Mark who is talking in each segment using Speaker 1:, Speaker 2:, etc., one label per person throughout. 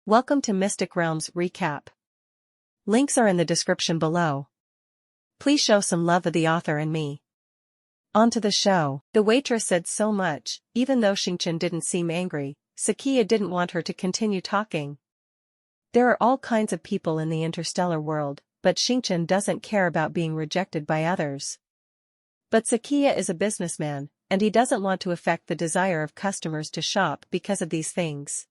Speaker 1: Welcome to Mystic Realms Recap. Links are in the description below. Please show some love of the author and me. On to the show. The waitress said so much, even though Shinchan didn't seem angry. Sakia didn't want her to continue talking. There are all kinds of people in the interstellar world, but Shinchan doesn't care about being rejected by others. But Sakia is a businessman, and he doesn't want to affect the desire of customers to shop because of these things.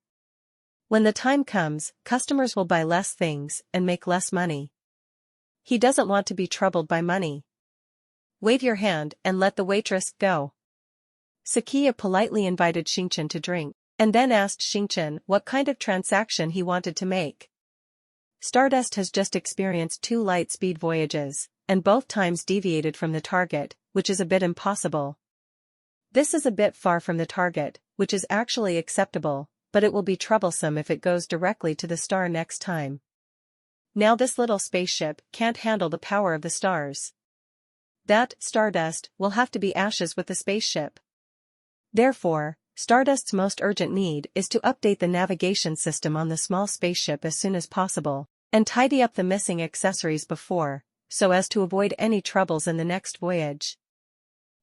Speaker 1: When the time comes, customers will buy less things and make less money. He doesn't want to be troubled by money. Wave your hand and let the waitress go. Sakia politely invited Shinchan to drink, and then asked Shinchan what kind of transaction he wanted to make. Stardust has just experienced 2 light-speed voyages, and both times deviated from the target, which is a bit impossible. This is a bit far from the target, which is actually acceptable, but it will be troublesome if it goes directly to the star next time. Now this little spaceship can't handle the power of the stars. That, Stardust, will have to be ashes with the spaceship. Therefore, Stardust's most urgent need is to update the navigation system on the small spaceship as soon as possible, and tidy up the missing accessories before, so as to avoid any troubles in the next voyage.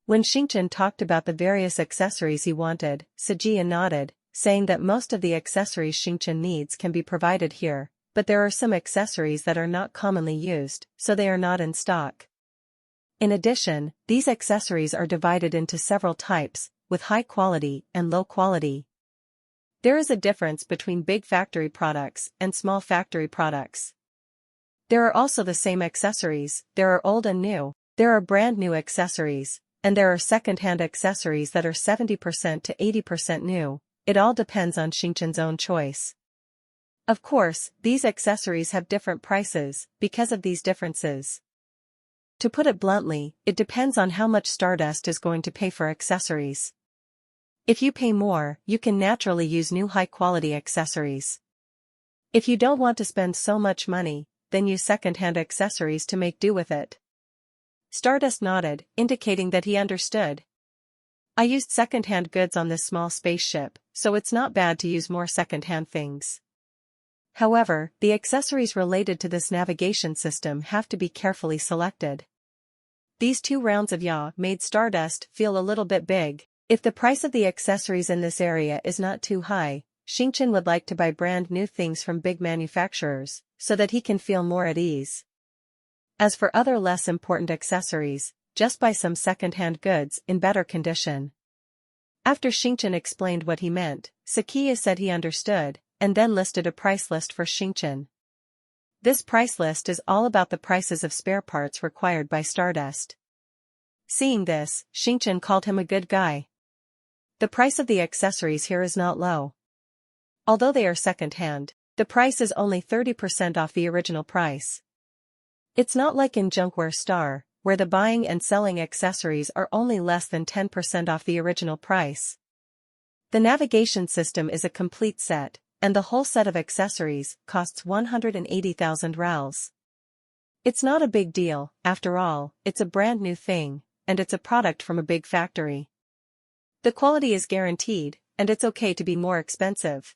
Speaker 1: When Shinchan talked about the various accessories he wanted, Sakia nodded, saying that most of the accessories Shinchan needs can be provided here, but there are some accessories that are not commonly used, so they are not in stock. In addition, these accessories are divided into several types, with high quality and low quality. There is a difference between big factory products and small factory products. There are also the same accessories, there are old and new, there are brand new accessories, and there are second-hand accessories that are 70% to 80% new. It all depends on Shinchan's own choice. Of course, these accessories have different prices, because of these differences. To put it bluntly, it depends on how much Stardust is going to pay for accessories. If you pay more, you can naturally use new high-quality accessories. If you don't want to spend so much money, then use second-hand accessories to make do with it. Stardust nodded, indicating that he understood. I used second-hand goods on this small spaceship, so it's not bad to use more second-hand things. However, the accessories related to this navigation system have to be carefully selected. These 2 rounds of yaw made Stardust feel a little bit big. If the price of the accessories in this area is not too high, Shinchan would like to buy brand new things from big manufacturers, so that he can feel more at ease. As for other less important accessories, just buy some second-hand goods in better condition. After Shinchan explained what he meant, Sakia said he understood, and then listed a price list for Shinchan. This price list is all about the prices of spare parts required by Stardust. Seeing this, Shinchan called him a good guy. The price of the accessories here is not low. Although they are second-hand, the price is only 30% off the original price. It's not like in Junkware Star, where the buying and selling accessories are only less than 10% off the original price. The navigation system is a complete set, and the whole set of accessories costs 180,000 rals. It's not a big deal, after all, it's a brand new thing, and it's a product from a big factory. The quality is guaranteed, and it's okay to be more expensive.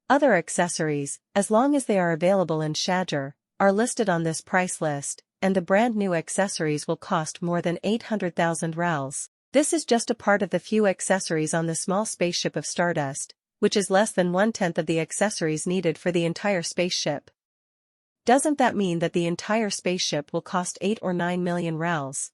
Speaker 1: Other accessories, as long as they are available in Shajar, are listed on this price list, and the brand new accessories will cost more than 800,000 rals. This is just a part of the few accessories on the small spaceship of Stardust, which is less than 1/10 of the accessories needed for the entire spaceship. Doesn't that mean that the entire spaceship will cost 8 or 9 million rals?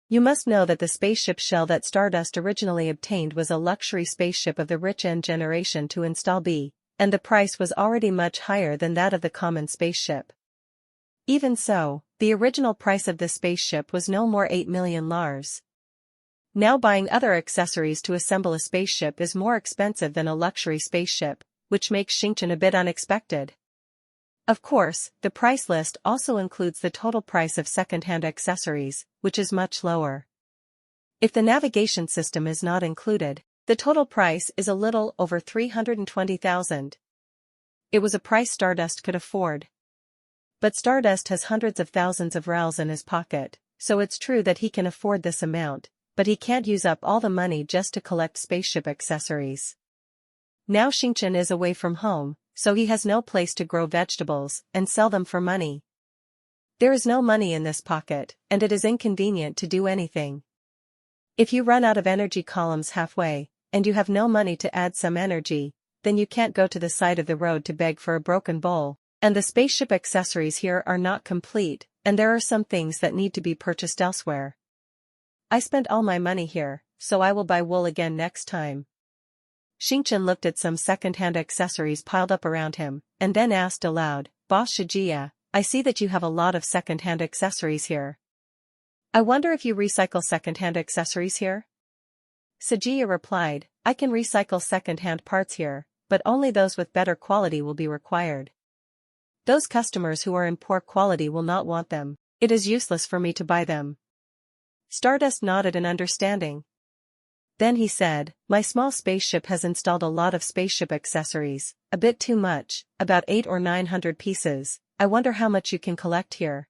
Speaker 1: You must know that the spaceship shell that Stardust originally obtained was a luxury spaceship of the rich N generation to install B, and the price was already much higher than that of the common spaceship. Even so, the original price of this spaceship was no more 8 million lars. Now buying other accessories to assemble a spaceship is more expensive than a luxury spaceship, which makes Shinchan a bit unexpected. Of course, the price list also includes the total price of second-hand accessories, which is much lower. If the navigation system is not included, the total price is a little over 320,000. It was a price Stardust could afford. But Stardust has hundreds of thousands of rals in his pocket, so it's true that he can afford this amount, but he can't use up all the money just to collect spaceship accessories. Now Shinchan is away from home, so he has no place to grow vegetables and sell them for money. There is no money in this pocket, and it is inconvenient to do anything. If you run out of energy columns halfway, and you have no money to add some energy, then you can't go to the side of the road to beg for a broken bowl, and the spaceship accessories here are not complete, and there are some things that need to be purchased elsewhere. I spent all my money here, so I will buy wool again next time. Shinchan looked at some second-hand accessories piled up around him, and then asked aloud, Boss Shijiya, I see that you have a lot of second-hand accessories here. I wonder if you recycle second-hand accessories here? Shijiya replied, I can recycle second-hand parts here, but only those with better quality will be required. Those customers who are in poor quality will not want them. It is useless for me to buy them. Stardust nodded in understanding. Then he said, my small spaceship has installed a lot of spaceship accessories, a bit too much, about 800 or 900 pieces, I wonder how much you can collect here.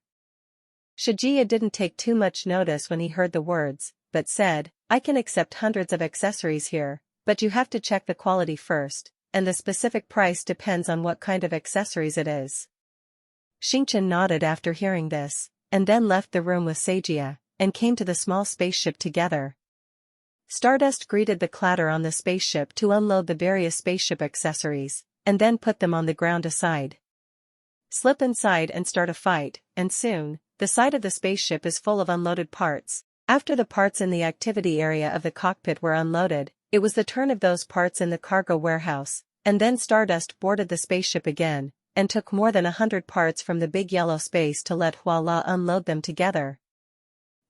Speaker 1: Shijiya didn't take too much notice when he heard the words, but said, I can accept hundreds of accessories here, but you have to check the quality first, and the specific price depends on what kind of accessories it is. Shinchan nodded after hearing this, and then left the room with Shijiya, and came to the small spaceship together. Stardust greeted the clatter on the spaceship to unload the various spaceship accessories, and then put them on the ground aside. Slip inside and start a fight, and soon, the side of the spaceship is full of unloaded parts. After the parts in the activity area of the cockpit were unloaded, it was the turn of those parts in the cargo warehouse, and then Stardust boarded the spaceship again, and took more than 100 parts from the big yellow space to let Huala unload them together.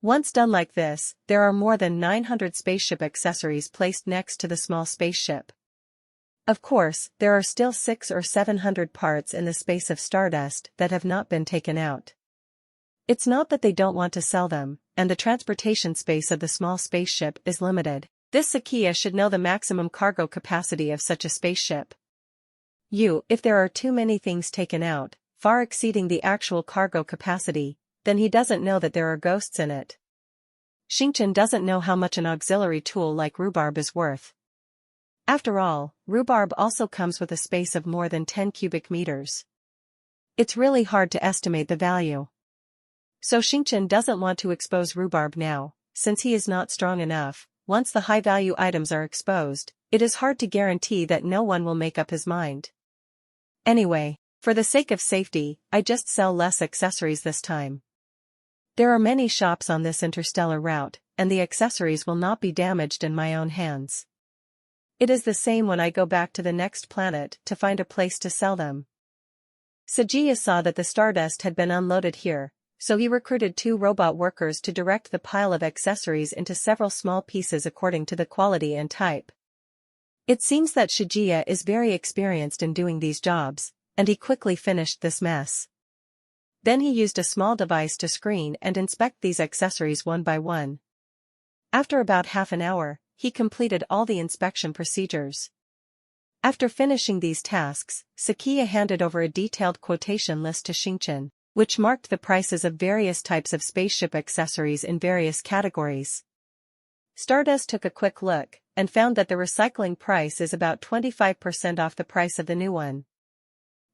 Speaker 1: Once done like this, there are more than 900 spaceship accessories placed next to the small spaceship. Of course, there are still 600 or 700 parts in the space of Stardust that have not been taken out. It's not that they don't want to sell them, and the transportation space of the small spaceship is limited. This Sakia should know the maximum cargo capacity of such a spaceship. If there are too many things taken out, far exceeding the actual cargo capacity, then he doesn't know that there are ghosts in it. Shinchan doesn't know how much an auxiliary tool like rhubarb is worth. After all, rhubarb also comes with a space of more than 10 cubic meters. It's really hard to estimate the value. So Shinchan doesn't want to expose rhubarb now, since he is not strong enough. Once the high-value items are exposed, it is hard to guarantee that no one will make up his mind. Anyway, for the sake of safety, I just sell less accessories this time. There are many shops on this interstellar route, and the accessories will not be damaged in my own hands. It is the same when I go back to the next planet to find a place to sell them. Shijiya saw that the Stardust had been unloaded here, so he recruited 2 robot workers to direct the pile of accessories into several small pieces according to the quality and type. It seems that Shijiya is very experienced in doing these jobs, and he quickly finished this mess. Then he used a small device to screen and inspect these accessories one by one. After about half an hour, he completed all the inspection procedures. After finishing these tasks, Sakia handed over a detailed quotation list to Shinchan, which marked the prices of various types of spaceship accessories in various categories. Stardust took a quick look, and found that the recycling price is about 25% off the price of the new one.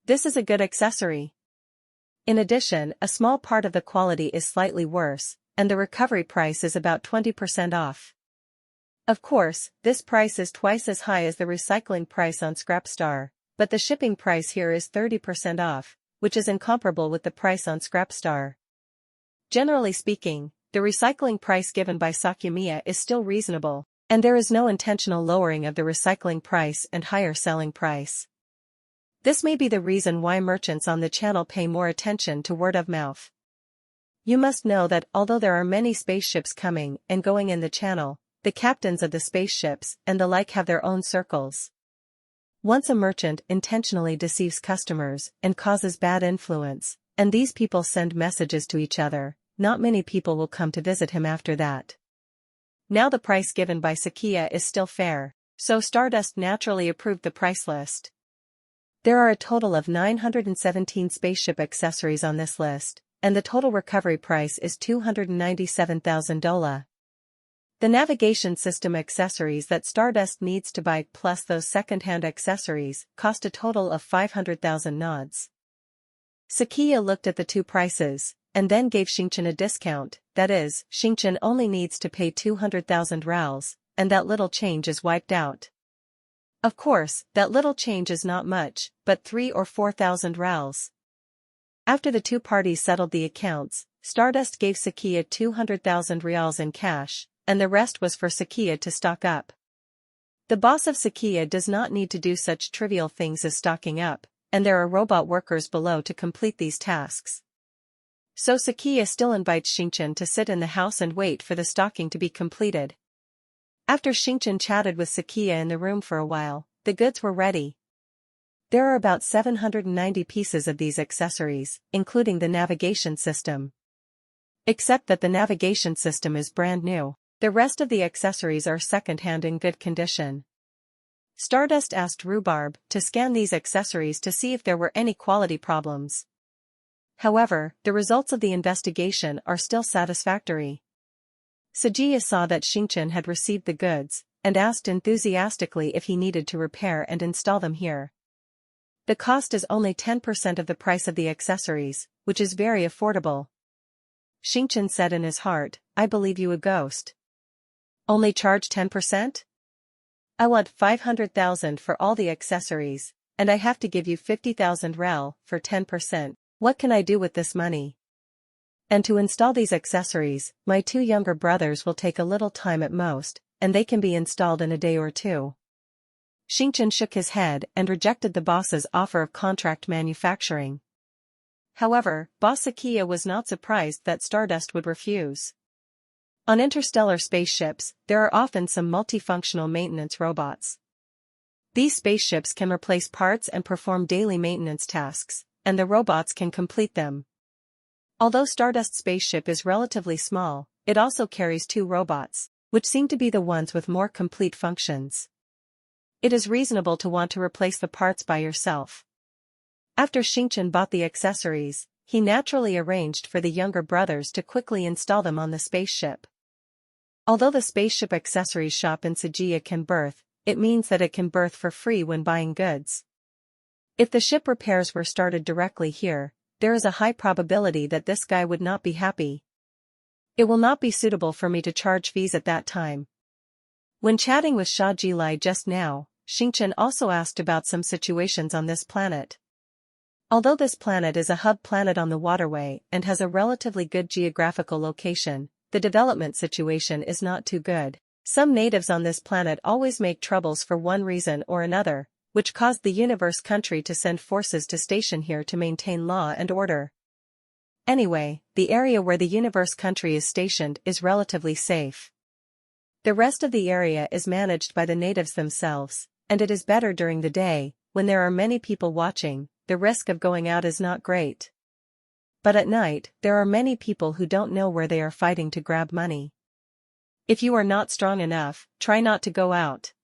Speaker 1: This is a good accessory. In addition, a small part of the quality is slightly worse, and the recovery price is about 20% off. Of course, this price is twice as high as the recycling price on Scrapstar, but the shipping price here is 30% off, which is incomparable with the price on Scrapstar. Generally speaking, the recycling price given by Sakyamiya is still reasonable, and there is no intentional lowering of the recycling price and higher selling price. This may be the reason why merchants on the channel pay more attention to word of mouth. You must know that although there are many spaceships coming and going in the channel, the captains of the spaceships and the like have their own circles. Once a merchant intentionally deceives customers and causes bad influence, and these people send messages to each other, not many people will come to visit him after that. Now the price given by Sakia is still fair, so Stardust naturally approved the price list. There are a total of 917 spaceship accessories on this list, and the total recovery price is $297,000. The navigation system accessories that Stardust needs to buy plus those second-hand accessories cost a total of 500,000 nods. Sakiya looked at the two prices, and then gave Shinchan a discount, that is, Shinchan only needs to pay 200,000 rals, and that little change is wiped out. Of course, that little change is not much, but 3 or 4,000 rals. After the two parties settled the accounts, Stardust gave Sakiya 200,000 reals in cash, and the rest was for Sakiya to stock up. The boss of Sakiya does not need to do such trivial things as stocking up, and there are robot workers below to complete these tasks. So Sakiya still invites Shinchan to sit in the house and wait for the stocking to be completed. After Shinchan chatted with Sakiya in the room for a while, the goods were ready. There are about 790 pieces of these accessories, including the navigation system. Except that the navigation system is brand new. The rest of the accessories are second-hand in good condition. Stardust asked Rhubarb to scan these accessories to see if there were any quality problems. However, the results of the investigation are still satisfactory. Sajiya saw that Shinchan had received the goods, and asked enthusiastically if he needed to repair and install them here. The cost is only 10% of the price of the accessories, which is very affordable. Shinchan said in his heart, I believe you a ghost. Only charge 10%? I want 500,000 for all the accessories, and I have to give you 50,000 rel for 10%. What can I do with this money? And to install these accessories, my two younger brothers will take a little time at most, and they can be installed in a day or two. Shinchan shook his head and rejected the boss's offer of contract manufacturing. However, Boss Sakiya was not surprised that Stardust would refuse. On interstellar spaceships, there are often some multifunctional maintenance robots. These spaceships can replace parts and perform daily maintenance tasks, and the robots can complete them. Although Stardust's spaceship is relatively small, it also carries two robots, which seem to be the ones with more complete functions. It is reasonable to want to replace the parts by yourself. After Shinchan bought the accessories, he naturally arranged for the younger brothers to quickly install them on the spaceship. Although the spaceship accessories shop in Sajiya can berth, it means that it can berth for free when buying goods. If the ship repairs were started directly here, there is a high probability that this guy would not be happy. It will not be suitable for me to charge fees at that time. When chatting with Shah Jilai just now, Shinchan also asked about some situations on this planet. Although this planet is a hub planet on the waterway and has a relatively good geographical location, the development situation is not too good. Some natives on this planet always make troubles for one reason or another, which caused the universe country to send forces to station here to maintain law and order. Anyway, the area where the universe country is stationed is relatively safe. The rest of the area is managed by the natives themselves, and it is better during the day, when there are many people watching, the risk of going out is not great. But at night, there are many people who don't know where they are fighting to grab money. If you are not strong enough, try not to go out.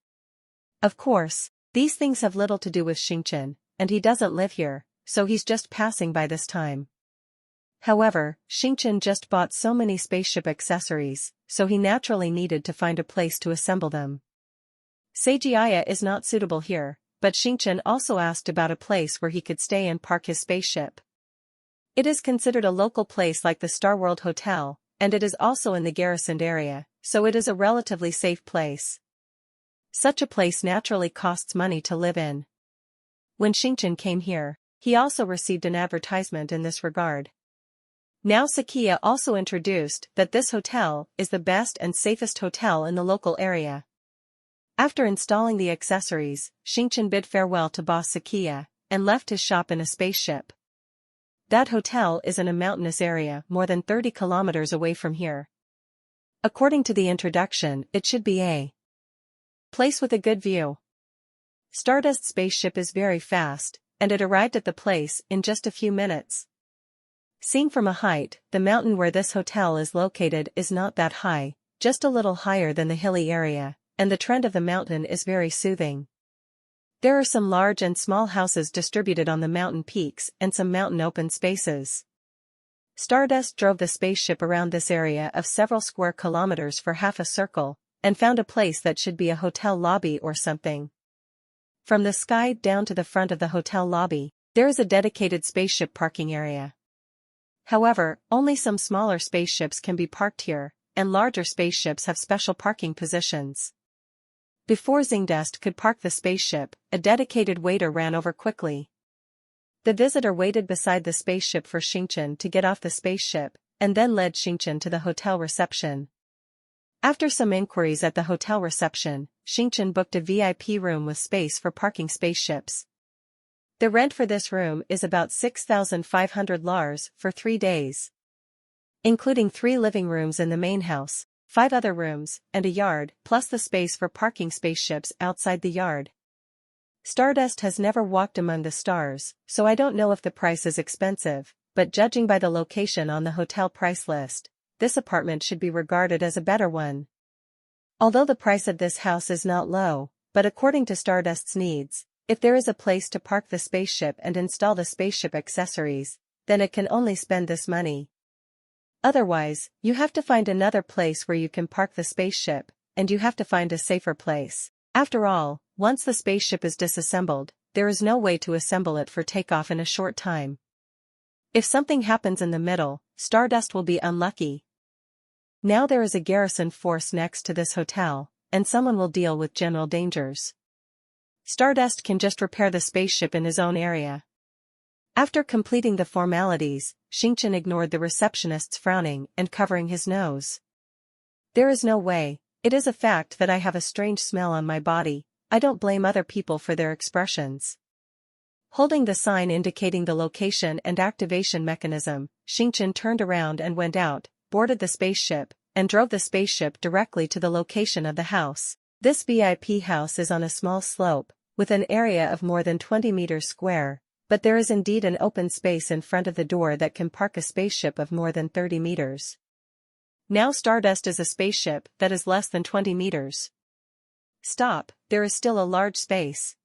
Speaker 1: Of course, these things have little to do with Shinchan, and he doesn't live here, so he's just passing by this time. However, Shinchan just bought so many spaceship accessories, so he naturally needed to find a place to assemble them. Sajiya is not suitable here, but Shinchan also asked about a place where he could stay and park his spaceship. It is considered a local place like the Star World Hotel, and it is also in the garrisoned area, so it is a relatively safe place. Such a place naturally costs money to live in. When Shinchan came here, he also received an advertisement in this regard. Now Sakiya also introduced that this hotel is the best and safest hotel in the local area. After installing the accessories, Shinchan bid farewell to Boss Sakiya, and left his shop in a spaceship. That hotel is in a mountainous area more than 30 kilometers away from here. According to the introduction, it should be a place with a good view. Stardust's spaceship is very fast, and it arrived at the place in just a few minutes. Seen from a height, the mountain where this hotel is located is not that high, just a little higher than the hilly area, and the trend of the mountain is very soothing. There are some large and small houses distributed on the mountain peaks and some mountain open spaces. Stardust drove the spaceship around this area of several square kilometers for half a circle, and found a place that should be a hotel lobby or something. From the sky down to the front of the hotel lobby, there is a dedicated spaceship parking area. However, only some smaller spaceships can be parked here, and larger spaceships have special parking positions. Before Zingdust could park the spaceship, a dedicated waiter ran over quickly. The visitor waited beside the spaceship for Xingchen to get off the spaceship, and then led Xingchen to the hotel reception. After some inquiries at the hotel reception, Xingchen booked a VIP room with space for parking spaceships. The rent for this room is about 6,500 lars for 3 days. Including 3 living rooms in the main house, 5 other rooms, and a yard, plus the space for parking spaceships outside the yard. Stardust has never walked among the stars, so I don't know if the price is expensive, but judging by the location on the hotel price list, this apartment should be regarded as a better one. Although the price of this house is not low, but according to Stardust's needs, if there is a place to park the spaceship and install the spaceship accessories, then it can only spend this money. Otherwise, you have to find another place where you can park the spaceship, and you have to find a safer place. After all, once the spaceship is disassembled, there is no way to assemble it for takeoff in a short time. If something happens in the middle, Stardust will be unlucky. Now there is a garrison force next to this hotel, and someone will deal with general dangers. Stardust can just repair the spaceship in his own area. After completing the formalities, Xingchen ignored the receptionist's frowning and covering his nose. There is no way, it is a fact that I have a strange smell on my body. I don't blame other people for their expressions. Holding the sign indicating the location and activation mechanism, Xingchen turned around and went out, boarded the spaceship, and drove the spaceship directly to the location of the house. This VIP house is on a small slope, with an area of more than 20 meters square, but there is indeed an open space in front of the door that can park a spaceship of more than 30 meters. Now Stardust is a spaceship that is less than 20 meters. Stop, there is still a large space.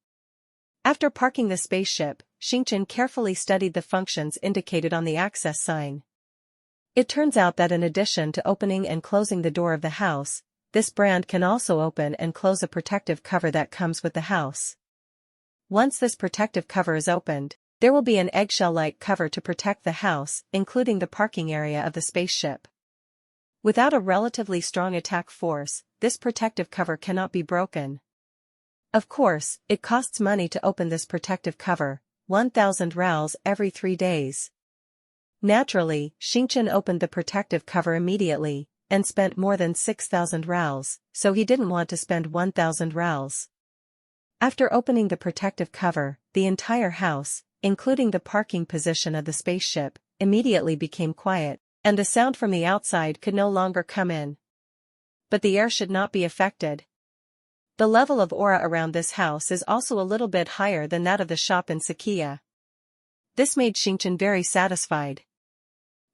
Speaker 1: After parking the spaceship, Xingchen carefully studied the functions indicated on the access sign. It turns out that in addition to opening and closing the door of the house, this brand can also open and close a protective cover that comes with the house. Once this protective cover is opened, there will be an eggshell-like cover to protect the house, including the parking area of the spaceship. Without a relatively strong attack force, this protective cover cannot be broken. Of course, it costs money to open this protective cover, 1,000 rals every 3 days. Naturally, Xingchen opened the protective cover immediately, and spent more than 6,000 rals, so he didn't want to spend 1,000 rals. After opening the protective cover, the entire house, including the parking position of the spaceship, immediately became quiet, and the sound from the outside could no longer come in. But the air should not be affected. The level of aura around this house is also a little bit higher than that of the shop in Sakiya. This made Xingchen very satisfied.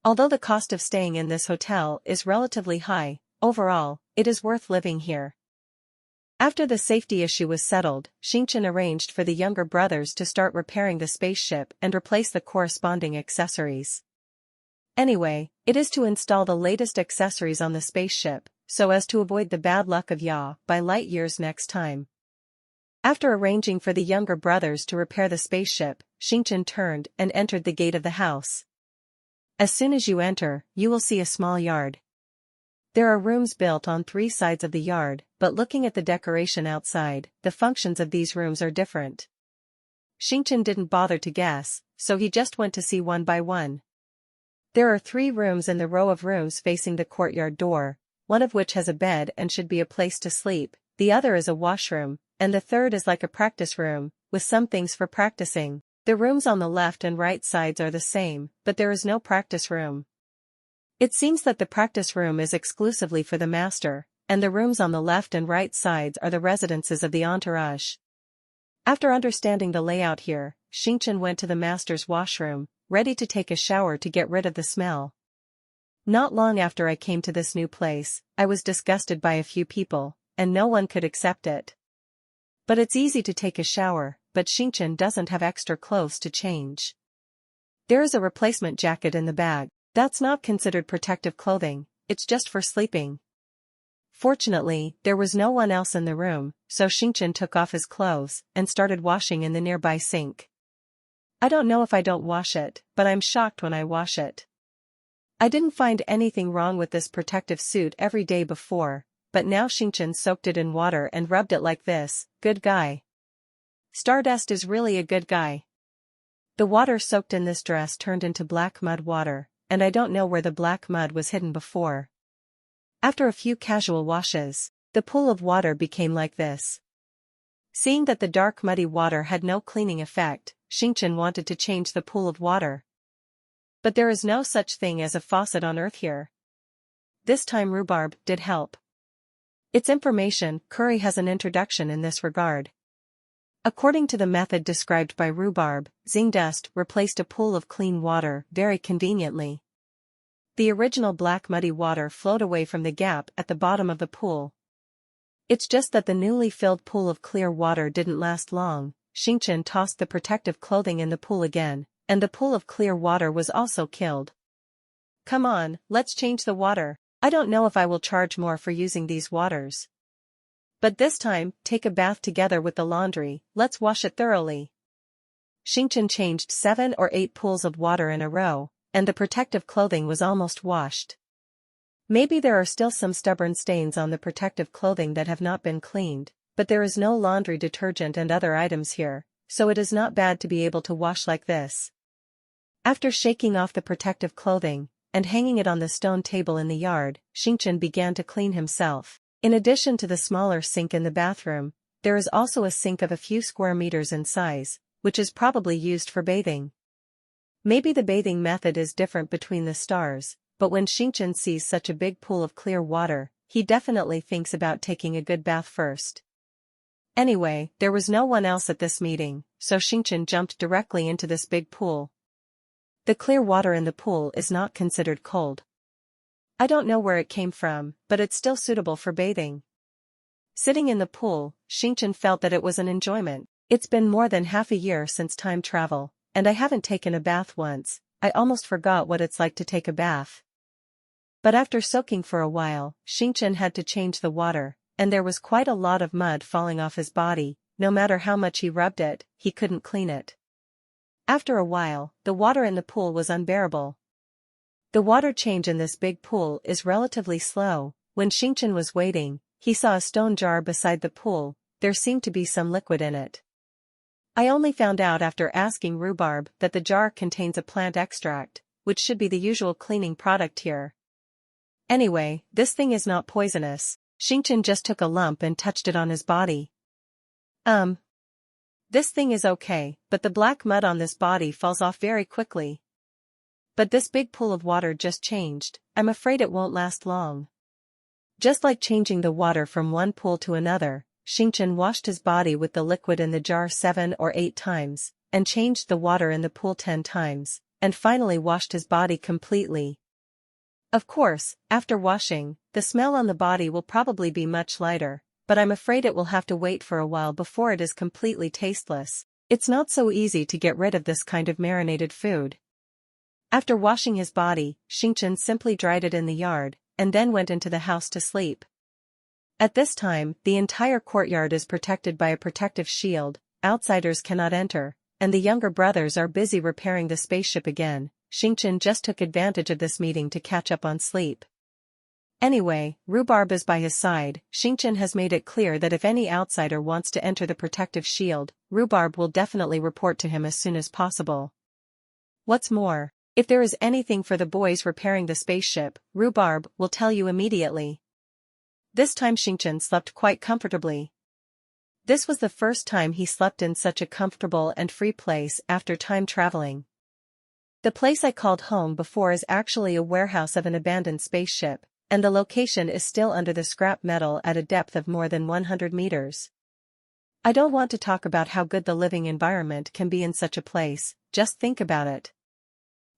Speaker 1: Although the cost of staying in this hotel is relatively high, overall, it is worth living here. After the safety issue was settled, Xingchen arranged for the younger brothers to start repairing the spaceship and replace the corresponding accessories. Anyway, it is to install the latest accessories on the spaceship, so as to avoid the bad luck of Ya by light years next time. After arranging for the younger brothers to repair the spaceship, Xingchen turned and entered the gate of the house. As soon as you enter, you will see a small yard. There are rooms built on 3 sides of the yard, but looking at the decoration outside, the functions of these rooms are different. Xingchen didn't bother to guess, so he just went to see one by one. There are 3 rooms in the row of rooms facing the courtyard door, one of which has a bed and should be a place to sleep, the other is a washroom, and the third is like a practice room, with some things for practicing. The rooms on the left and right sides are the same, but there is no practice room. It seems that the practice room is exclusively for the master, and the rooms on the left and right sides are the residences of the entourage. After understanding the layout here, Xingchen went to the master's washroom, ready to take a shower to get rid of the smell. Not long after I came to this new place, I was disgusted by a few people, and no one could accept it. But it's easy to take a shower, but Xingchen doesn't have extra clothes to change. There is a replacement jacket in the bag. That's not considered protective clothing, it's just for sleeping. Fortunately, there was no one else in the room, so Xingchen took off his clothes and started washing in the nearby sink. I don't know if I don't wash it, but I'm shocked when I wash it. I didn't find anything wrong with this protective suit every day before, but now Xingchen soaked it in water and rubbed it like this. Good guy. Stardust is really a good guy. The water soaked in this dress turned into black mud water, and I don't know where the black mud was hidden before. After a few casual washes, the pool of water became like this. Seeing that the dark muddy water had no cleaning effect, Xingchen wanted to change the pool of water. But there is no such thing as a faucet on Earth here. This time rhubarb did help. Its information, Curry has an introduction in this regard. According to the method described by rhubarb, Zingdust replaced a pool of clean water very conveniently. The original black muddy water flowed away from the gap at the bottom of the pool. It's just that the newly filled pool of clear water didn't last long. Xingchen tossed the protective clothing in the pool again, and the pool of clear water was also killed. Come on, let's change the water. I don't know if I will charge more for using these waters. But this time, take a bath together with the laundry, let's wash it thoroughly. Xingchen changed 7 or 8 pools of water in a row, and the protective clothing was almost washed. Maybe there are still some stubborn stains on the protective clothing that have not been cleaned, but there is no laundry detergent and other items here, so it is not bad to be able to wash like this. After shaking off the protective clothing, and hanging it on the stone table in the yard, Xingchen began to clean himself. In addition to the smaller sink in the bathroom, there is also a sink of a few square meters in size, which is probably used for bathing. Maybe the bathing method is different between the stars, but when Xingchen sees such a big pool of clear water, he definitely thinks about taking a good bath first. Anyway, there was no one else at this meeting, so Xingchen jumped directly into this big pool. The clear water in the pool is not considered cold. I don't know where it came from, but it's still suitable for bathing. Sitting in the pool, Xingchen felt that it was an enjoyment. It's been more than half a year since time travel, and I haven't taken a bath once. I almost forgot what it's like to take a bath. But after soaking for a while, Xingchen had to change the water, and there was quite a lot of mud falling off his body. No matter how much he rubbed it, he couldn't clean it. After a while, the water in the pool was unbearable. The water change in this big pool is relatively slow. When Xingchen was waiting, he saw a stone jar beside the pool. There seemed to be some liquid in it. I only found out after asking rhubarb that the jar contains a plant extract, which should be the usual cleaning product here. Anyway, this thing is not poisonous. Xingchen just took a lump and touched it on his body. This thing is okay, but the black mud on this body falls off very quickly. But this big pool of water just changed. I'm afraid it won't last long. Just like changing the water from one pool to another, Xingchen washed his body with the liquid in the jar 7 or 8 times, and changed the water in the pool 10 times, and finally washed his body completely. Of course, after washing, the smell on the body will probably be much lighter, but I'm afraid it will have to wait for a while before it is completely tasteless. It's not so easy to get rid of this kind of marinated food. After washing his body, Xingchen simply dried it in the yard, and then went into the house to sleep. At this time, the entire courtyard is protected by a protective shield, outsiders cannot enter, and the younger brothers are busy repairing the spaceship again. Xingchen just took advantage of this meeting to catch up on sleep. Anyway, rhubarb is by his side. Xingchen has made it clear that if any outsider wants to enter the protective shield, rhubarb will definitely report to him as soon as possible. What's more, if there is anything for the boys repairing the spaceship, rhubarb will tell you immediately. This time Xingchen slept quite comfortably. This was the first time he slept in such a comfortable and free place after time traveling. The place I called home before is actually a warehouse of an abandoned spaceship, and the location is still under the scrap metal at a depth of more than 100 meters. I don't want to talk about how good the living environment can be in such a place, just think about it.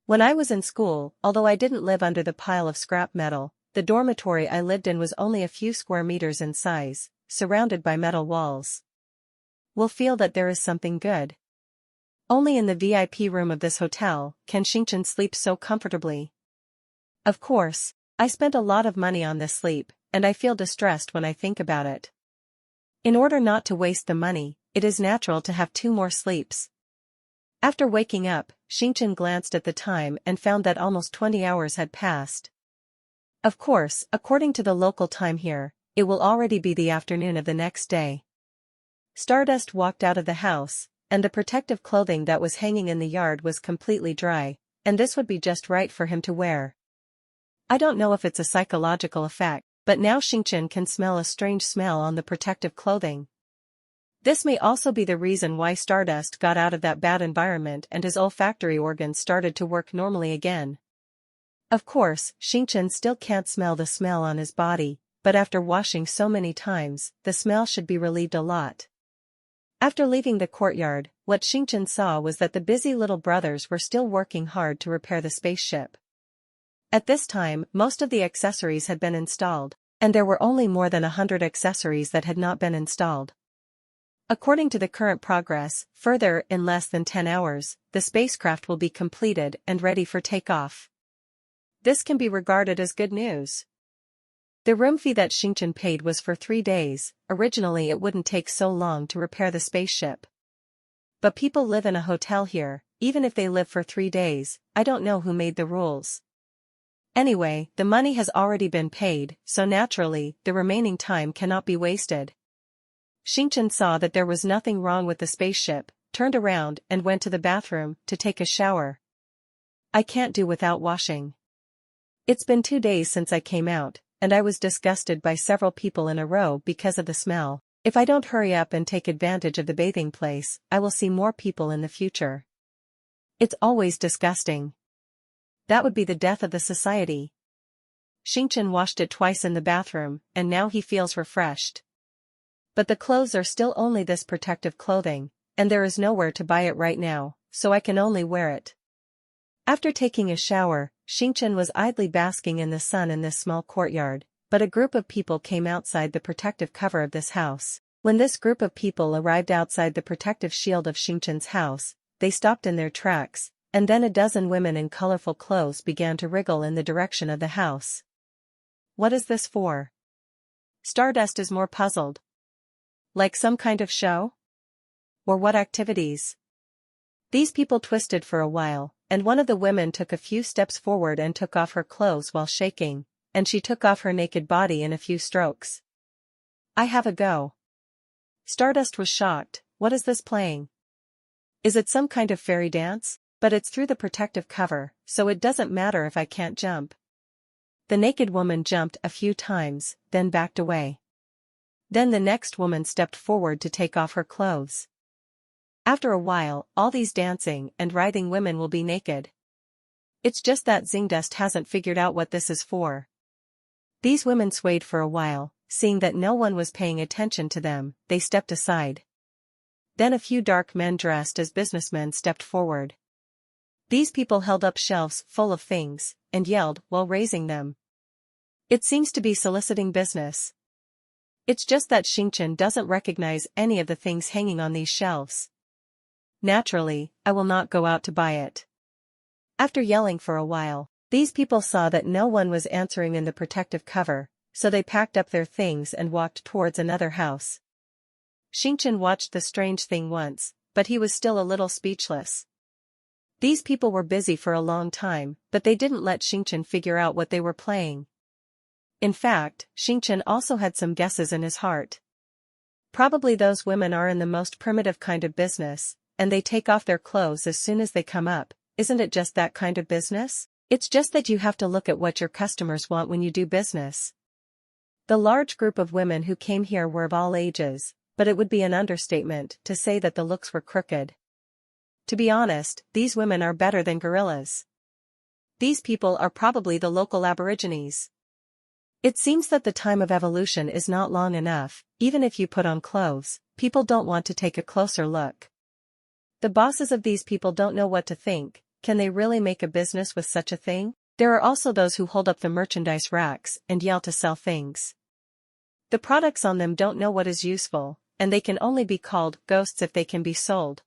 Speaker 1: When I was in school, although I didn't live under the pile of scrap metal, the dormitory I lived in was only a few square meters in size, surrounded by metal walls. We'll feel that there is something good. Only in the VIP room of this hotel can Xingchen sleep so comfortably. Of course, I spent a lot of money on this sleep, and I feel distressed when I think about it. In order not to waste the money, it is natural to have 2 more sleeps. After waking up, Xingchen glanced at the time and found that almost 20 hours had passed. Of course, according to the local time here, it will already be the afternoon of the next day. Stardust walked out of the house, and the protective clothing that was hanging in the yard was completely dry, and this would be just right for him to wear. I don't know if it's a psychological effect, but now Xingchen can smell a strange smell on the protective clothing. This may also be the reason why Stardust got out of that bad environment and his olfactory organs started to work normally again. Of course, Xingchen still can't smell the smell on his body, but after washing so many times, the smell should be relieved a lot. After leaving the courtyard, what Xingchen saw was that the busy little brothers were still working hard to repair the spaceship. At this time, most of the accessories had been installed, and there were only more than 100 accessories that had not been installed. According to the current progress, further in less than 10 hours, the spacecraft will be completed and ready for takeoff. This can be regarded as good news. The room fee that Xingchen paid was for 3 days. Originally it wouldn't take so long to repair the spaceship. But people live in a hotel here, even if they live for 3 days. I don't know who made the rules. Anyway, the money has already been paid, so naturally, the remaining time cannot be wasted. Xingchen saw that there was nothing wrong with the spaceship, turned around and went to the bathroom to take a shower. I can't do without washing. It's been 2 days since I came out, and I was disgusted by several people in a row because of the smell. If I don't hurry up and take advantage of the bathing place, I will see more people in the future. It's always disgusting. That would be the death of the society. Xingchen washed it twice in the bathroom, and now he feels refreshed. But the clothes are still only this protective clothing, and there is nowhere to buy it right now, so I can only wear it. After taking a shower, Xingchen was idly basking in the sun in this small courtyard, but a group of people came outside the protective cover of this house. When this group of people arrived outside the protective shield of Xingchen's house, they stopped in their tracks, and then a dozen women in colorful clothes began to wriggle in the direction of the house. What is this for? Stardust is more puzzled. Like some kind of show? Or what activities? These people twisted for a while, and one of the women took a few steps forward and took off her clothes while shaking, and she took off her naked body in a few strokes. I have a go. Stardust was shocked. What is this playing? Is it some kind of fairy dance? But it's through the protective cover, so it doesn't matter if I can't jump. The naked woman jumped a few times, then backed away. Then the next woman stepped forward to take off her clothes. After a while, all these dancing and writhing women will be naked. It's just that Xingdust hasn't figured out what this is for. These women swayed for a while, seeing that no one was paying attention to them, they stepped aside. Then a few dark men dressed as businessmen stepped forward. These people held up shelves full of things, and yelled while raising them. It seems to be soliciting business. It's just that Xingchen doesn't recognize any of the things hanging on these shelves. Naturally, I will not go out to buy it. After yelling for a while, these people saw that no one was answering in the protective cover, so they packed up their things and walked towards another house. Xingchen watched the strange thing once, but he was still a little speechless. These people were busy for a long time, but they didn't let Xingchen figure out what they were playing. In fact, Xingchen also had some guesses in his heart. Probably those women are in the most primitive kind of business, and they take off their clothes as soon as they come up. Isn't it just that kind of business? It's just that you have to look at what your customers want when you do business. The large group of women who came here were of all ages, but it would be an understatement to say that the looks were crooked. To be honest, these women are better than gorillas. These people are probably the local aborigines. It seems that the time of evolution is not long enough. Even if you put on clothes, people don't want to take a closer look. The bosses of these people don't know what to think. Can they really make a business with such a thing? There are also those who hold up the merchandise racks and yell to sell things. The products on them don't know what is useful, and they can only be called ghosts if they can be sold.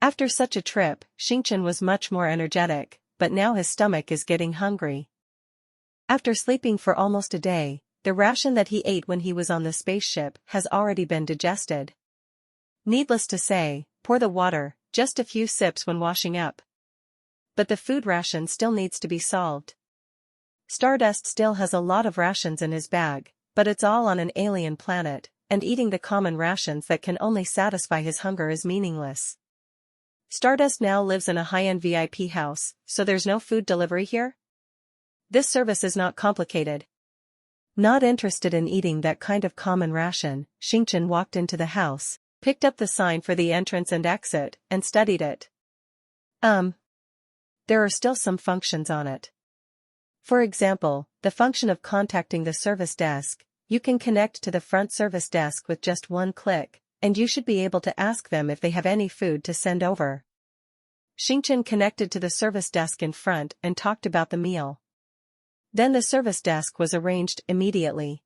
Speaker 1: After such a trip, Xingchen was much more energetic, but now his stomach is getting hungry. After sleeping for almost a day, the ration that he ate when he was on the spaceship has already been digested. Needless to say, pour the water, just a few sips when washing up. But the food ration still needs to be solved. Stardust still has a lot of rations in his bag, but it's all on an alien planet, and eating the common rations that can only satisfy his hunger is meaningless. Stardust now lives in a high-end VIP house, so there's no food delivery here? This service is not complicated. Not interested in eating that kind of common ration, Xingchen walked into the house, picked up the sign for the entrance and exit, and studied it. There are still some functions on it. For example, the function of contacting the service desk. You can connect to the front service desk with just one click, and you should be able to ask them if they have any food to send over. Xingchen connected to the service desk in front and talked about the meal. Then the service desk was arranged immediately.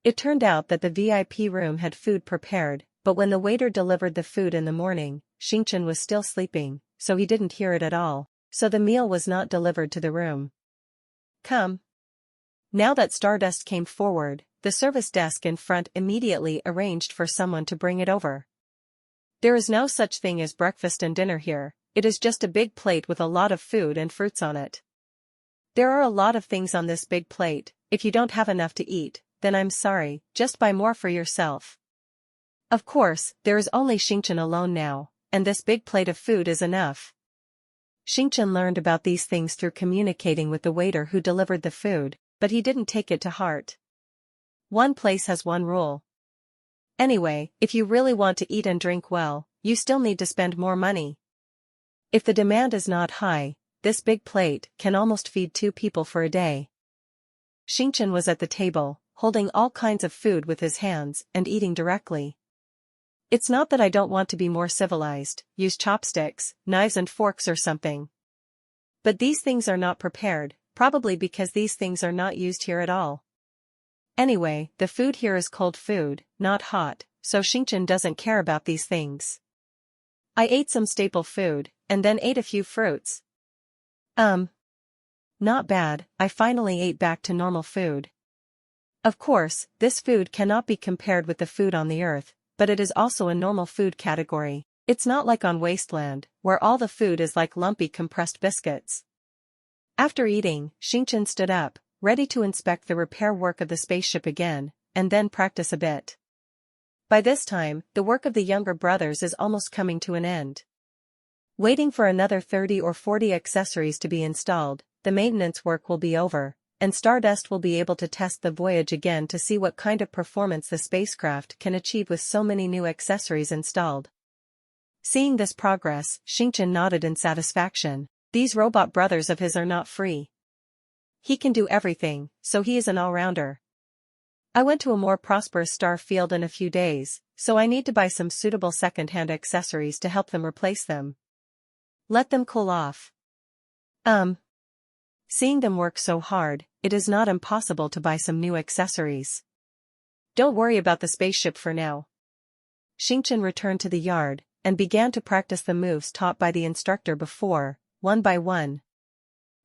Speaker 1: It turned out that the VIP room had food prepared, but when the waiter delivered the food in the morning, Xingchen was still sleeping, so he didn't hear it at all, so the meal was not delivered to the room. Come. Now that Stardust came forward, the service desk in front immediately arranged for someone to bring it over. There is no such thing as breakfast and dinner here, it is just a big plate with a lot of food and fruits on it. There are a lot of things on this big plate. If you don't have enough to eat, then I'm sorry, just buy more for yourself. Of course, there is only Xingchen alone now, and this big plate of food is enough. Xingchen learned about these things through communicating with the waiter who delivered the food, but he didn't take it to heart. One place has one rule. Anyway, if you really want to eat and drink well, you still need to spend more money. If the demand is not high, this big plate can almost feed 2 people for a day. Xingchen was at the table, holding all kinds of food with his hands and eating directly. It's not that I don't want to be more civilized, use chopsticks, knives and forks or something. But these things are not prepared, probably because these things are not used here at all. Anyway, the food here is cold food, not hot, so Xingchen doesn't care about these things. I ate some staple food, and then ate a few fruits. Not bad, I finally ate back to normal food. Of course, this food cannot be compared with the food on the earth, but it is also a normal food category. It's not like on Wasteland, where all the food is like lumpy compressed biscuits. After eating, Xingchen stood up, ready to inspect the repair work of the spaceship again, and then practice a bit. By this time, the work of the younger brothers is almost coming to an end. Waiting for another 30 or 40 accessories to be installed, the maintenance work will be over, and Stardust will be able to test the voyage again to see what kind of performance the spacecraft can achieve with so many new accessories installed. Seeing this progress, Xingchen nodded in satisfaction. These robot brothers of his are not free. He can do everything, so he is an all-rounder. I went to a more prosperous star field in a few days, so I need to buy some suitable second-hand accessories to help them replace them. Let them cool off. Seeing them work so hard, it is not impossible to buy some new accessories. Don't worry about the spaceship for now. Xingchen returned to the yard, and began to practice the moves taught by the instructor before, one by one.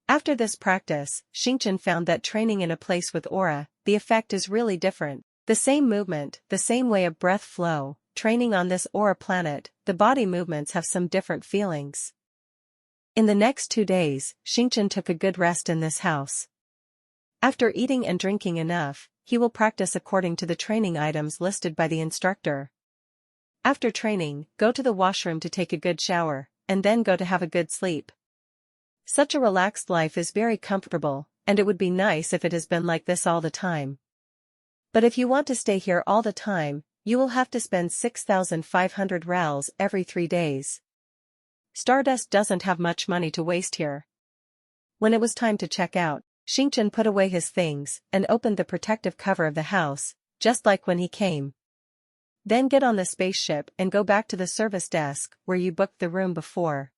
Speaker 1: After this practice, Xingchen found that training in a place with aura, the effect is really different. The same movement, the same way of breath flow, training on this aura planet, the body movements have some different feelings. In the next 2 days, Xingchen took a good rest in this house. After eating and drinking enough, he will practice according to the training items listed by the instructor. After training, go to the washroom to take a good shower, and then go to have a good sleep. Such a relaxed life is very comfortable, and it would be nice if it has been like this all the time. But if you want to stay here all the time, you will have to spend 6,500 rals every 3 days. Stardust doesn't have much money to waste here. When it was time to check out, Xingchen put away his things and opened the protective cover of the house, just like when he came. Then get on the spaceship and go back to the service desk where you booked the room before.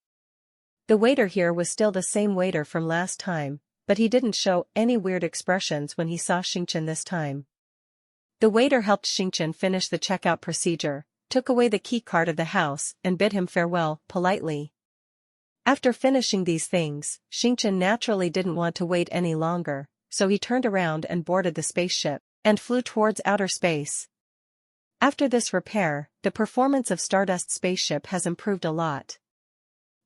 Speaker 1: The waiter here was still the same waiter from last time, but he didn't show any weird expressions when he saw Xingchen this time. The waiter helped Xingchen finish the checkout procedure, took away the key card of the house and bid him farewell politely. After finishing these things, Xingchen naturally didn't want to wait any longer, so he turned around and boarded the spaceship, and flew towards outer space. After this repair, the performance of Stardust's spaceship has improved a lot.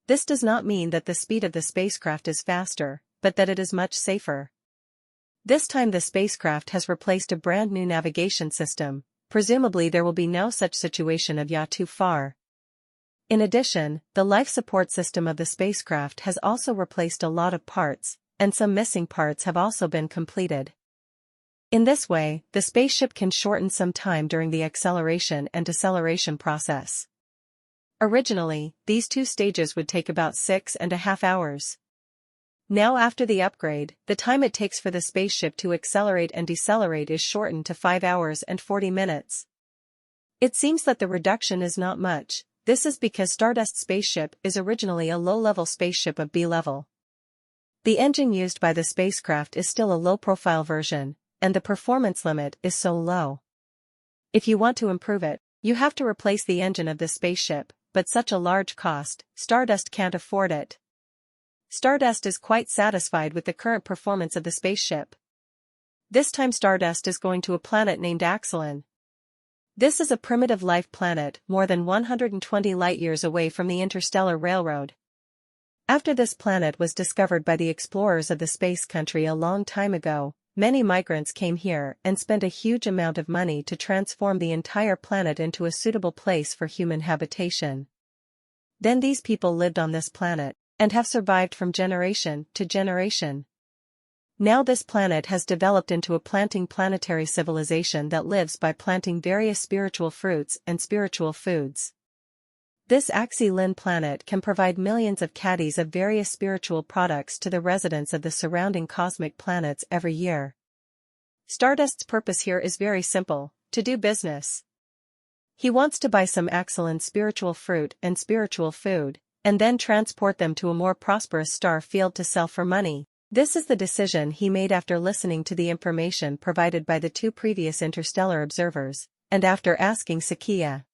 Speaker 1: This does not mean that the speed of the spacecraft is faster, but that it is much safer. This time the spacecraft has replaced a brand new navigation system. Presumably there will be no such situation of too far. In addition, the life support system of the spacecraft has also replaced a lot of parts, and some missing parts have also been completed. In this way, the spaceship can shorten some time during the acceleration and deceleration process. Originally, these two stages would take about 6.5 hours. Now after the upgrade, the time it takes for the spaceship to accelerate and decelerate is shortened to 5 hours and 40 minutes. It seems that the reduction is not much. This is because Stardust's spaceship is originally a low-level spaceship of B level. The engine used by the spacecraft is still a low-profile version, and the performance limit is so low. If you want to improve it, you have to replace the engine of the spaceship, but such a large cost, Stardust can't afford it. Stardust is quite satisfied with the current performance of the spaceship. This time Stardust is going to a planet named Axelin. This is a primitive life planet more than 120 light-years away from the interstellar railroad. After this planet was discovered by the explorers of the space country a long time ago, many migrants came here and spent a huge amount of money to transform the entire planet into a suitable place for human habitation. Then these people lived on this planet, and have survived from generation to generation. Now this planet has developed into a planting planetary civilization that lives by planting various spiritual fruits and spiritual foods. This Axelin planet can provide millions of caddies of various spiritual products to the residents of the surrounding cosmic planets every year. Stardust's purpose here is very simple: to do business. He wants to buy some Axelin spiritual fruit and spiritual food, and then transport them to a more prosperous star field to sell for money. This is the decision he made after listening to the information provided by the two previous interstellar observers, and after asking Sakia.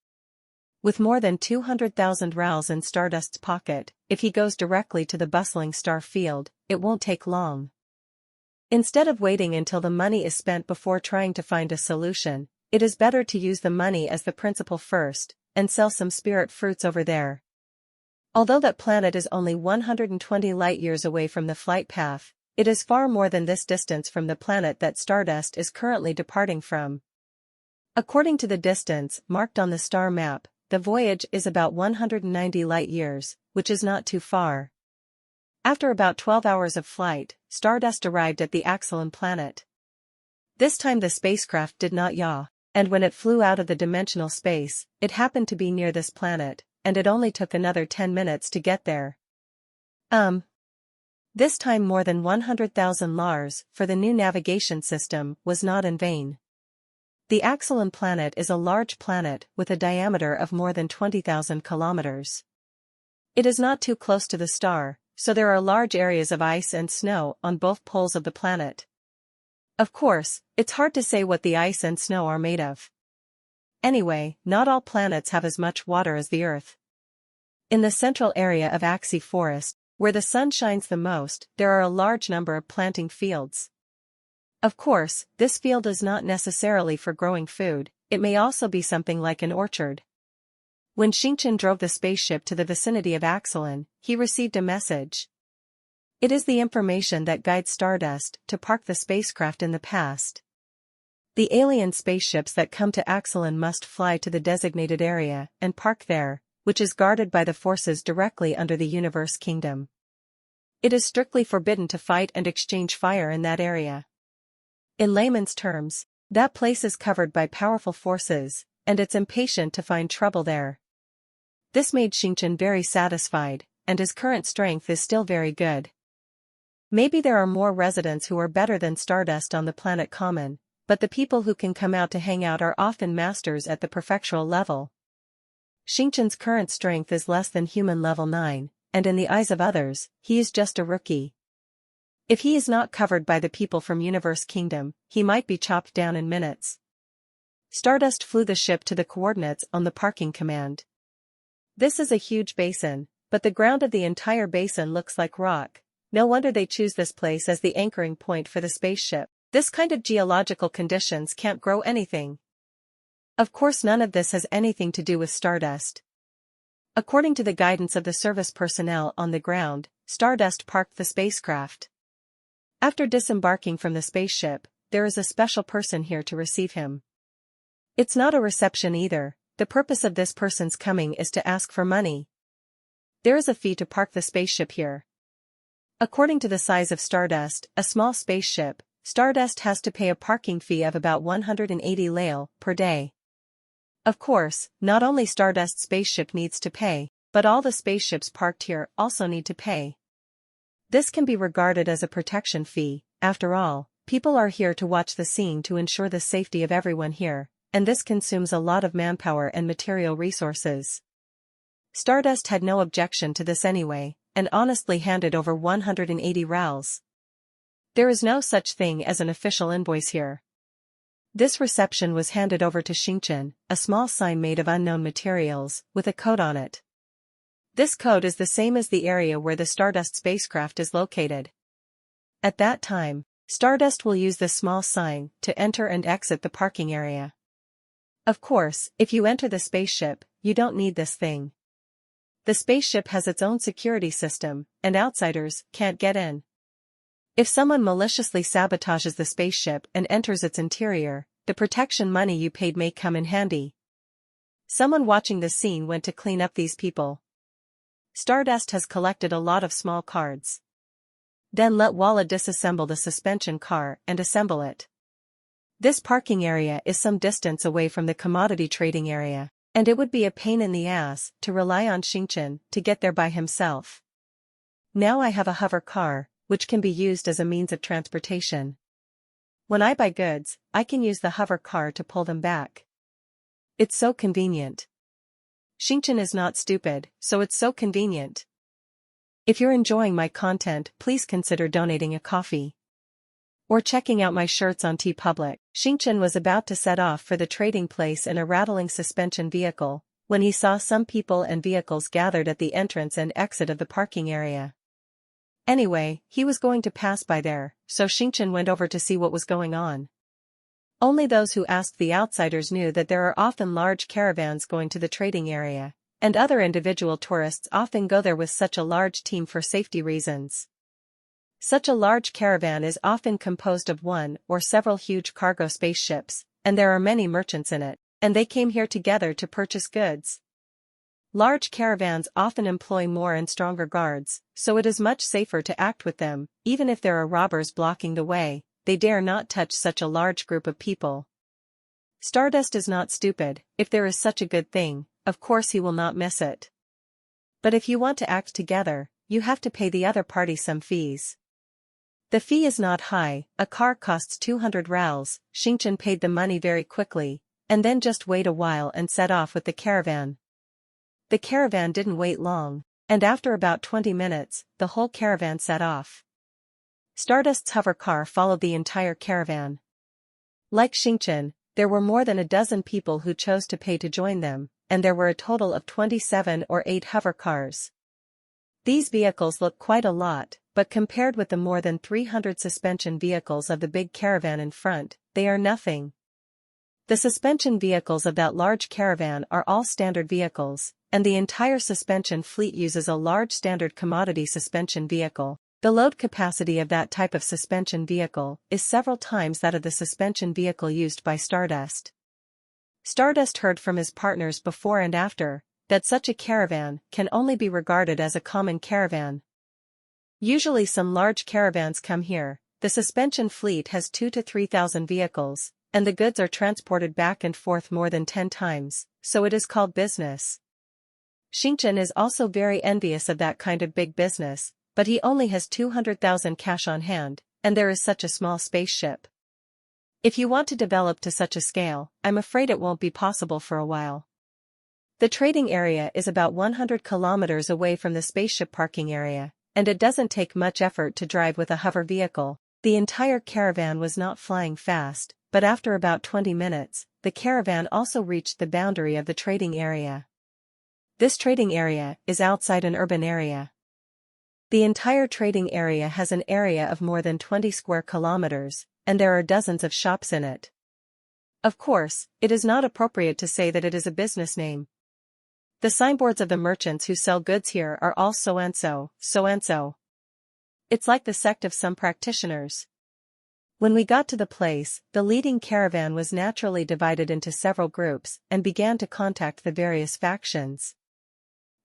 Speaker 1: With more than 200,000 rals in Stardust's pocket, if he goes directly to the bustling star field, it won't take long. Instead of waiting until the money is spent before trying to find a solution, it is better to use the money as the principal first, and sell some spirit fruits over there. Although that planet is only 120 light-years away from the flight path, it is far more than this distance from the planet that Stardust is currently departing from. According to the distance marked on the star map, the voyage is about 190 light-years, which is not too far. After about 12 hours of flight, Stardust arrived at the Axelin planet. This time the spacecraft did not yaw, and when it flew out of the dimensional space, it happened to be near this planet, and it only took another 10 minutes to get there. This time more than 100,000 Lars for the new navigation system was not in vain. The Axelin planet is a large planet with a diameter of more than 20,000 kilometers. It is not too close to the star, so there are large areas of ice and snow on both poles of the planet. Of course, it's hard to say what the ice and snow are made of. Anyway, not all planets have as much water as the Earth. In the central area of Axi Forest, where the sun shines the most, there are a large number of planting fields. Of course, this field is not necessarily for growing food, it may also be something like an orchard. When Xingqian drove the spaceship to the vicinity of Axelin, he received a message. It is the information that guides Stardust to park the spacecraft in the past. The alien spaceships that come to Axelin must fly to the designated area and park there, which is guarded by the forces directly under the Universe Kingdom. It is strictly forbidden to fight and exchange fire in that area. In layman's terms, that place is covered by powerful forces, and it's impatient to find trouble there. This made Xingqian very satisfied, and his current strength is still very good. Maybe there are more residents who are better than Stardust on the planet Common, but the people who can come out to hang out are often masters at the prefectural level. Xingqian's current strength is less than human level 9, and in the eyes of others, he is just a rookie. If he is not covered by the people from Universe Kingdom, he might be chopped down in minutes. Stardust flew the ship to the coordinates on the parking command. This is a huge basin, but the ground of the entire basin looks like rock, No wonder they choose this place as the anchoring point for the spaceship. This kind of geological conditions can't grow anything. Of course, none of this has anything to do with Stardust. According to the guidance of the service personnel on the ground, Stardust parked the spacecraft. After disembarking from the spaceship, there is a special person here to receive him. It's not a reception either. The purpose of this person's coming is to ask for money. There is a fee to park the spaceship here. According to the size of Stardust, a small spaceship, Stardust has to pay a parking fee of about 180 lei per day. Of course, not only Stardust's spaceship needs to pay, but all the spaceships parked here also need to pay. This can be regarded as a protection fee. After all, people are here to watch the scene to ensure the safety of everyone here, and this consumes a lot of manpower and material resources. Stardust had no objection to this anyway, and honestly handed over 180 rals. There is no such thing as an official invoice here. This reception was handed over to Shinchan, a small sign made of unknown materials, with a code on it. This code is the same as the area where the Stardust spacecraft is located. At that time, Stardust will use this small sign to enter and exit the parking area. Of course, if you enter the spaceship, you don't need this thing. The spaceship has its own security system, and outsiders can't get in. If someone maliciously sabotages the spaceship and enters its interior, the protection money you paid may come in handy. Someone watching the scene went to clean up these people. Stardust has collected a lot of small cards. Then let Walla disassemble the suspension car and assemble it. This parking area is some distance away from the commodity trading area, and it would be a pain in the ass to rely on Shinchan to get there by himself. Now I have a hover car, which can be used as a means of transportation. When I buy goods, I can use the hover car to pull them back. It's so convenient. Shinchan is not stupid, so it's so convenient. If you're enjoying my content, please consider donating a coffee. Or checking out my shirts on TeePublic. Shinchan was about to set off for the trading place in a rattling suspension vehicle, when he saw some people and vehicles gathered at the entrance and exit of the parking area. Anyway, he was going to pass by there, so Shinchan went over to see what was going on. Only those who asked the outsiders knew that there are often large caravans going to the trading area, and other individual tourists often go there with such a large team for safety reasons. Such a large caravan is often composed of one or several huge cargo spaceships, and there are many merchants in it, and they came here together to purchase goods. Large caravans often employ more and stronger guards, so it is much safer to act with them. Even if there are robbers blocking the way, they dare not touch such a large group of people. Stardust is not stupid. If there is such a good thing, of course he will not miss it. But if you want to act together, you have to pay the other party some fees. The fee is not high. A car costs 200 rals. Shinchan paid the money very quickly, and then just wait a while and set off with the caravan. The caravan didn't wait long, and after about 20 minutes, the whole caravan set off. Stardust's hover car followed the entire caravan. Like Shinchan, there were more than a dozen people who chose to pay to join them, and there were a total of 27 or 8 hover cars. These vehicles look quite a lot, but compared with the more than 300 suspension vehicles of the big caravan in front, they are nothing. The suspension vehicles of that large caravan are all standard vehicles, and the entire suspension fleet uses a large standard commodity suspension vehicle. The load capacity of that type of suspension vehicle is several times that of the suspension vehicle used by Stardust. Stardust heard from his partners before and after that such a caravan can only be regarded as a common caravan. Usually some large caravans come here. The suspension fleet has 2,000 to 3,000 vehicles, and the goods are transported back and forth more than 10 times, so it is called business. Shinchan is also very envious of that kind of big business, but he only has 200,000 cash on hand, and there is such a small spaceship. If you want to develop to such a scale, I'm afraid it won't be possible for a while. The trading area is about 100 kilometers away from the spaceship parking area, and it doesn't take much effort to drive with a hover vehicle. The entire caravan was not flying fast, but after about 20 minutes, the caravan also reached the boundary of the trading area. This trading area is outside an urban area. The entire trading area has an area of more than 20 square kilometers, and there are dozens of shops in it. Of course, it is not appropriate to say that it is a business name. The signboards of the merchants who sell goods here are all so-and-so, so-and-so. It's like the sect of some practitioners. When we got to the place, the leading caravan was naturally divided into several groups and began to contact the various factions.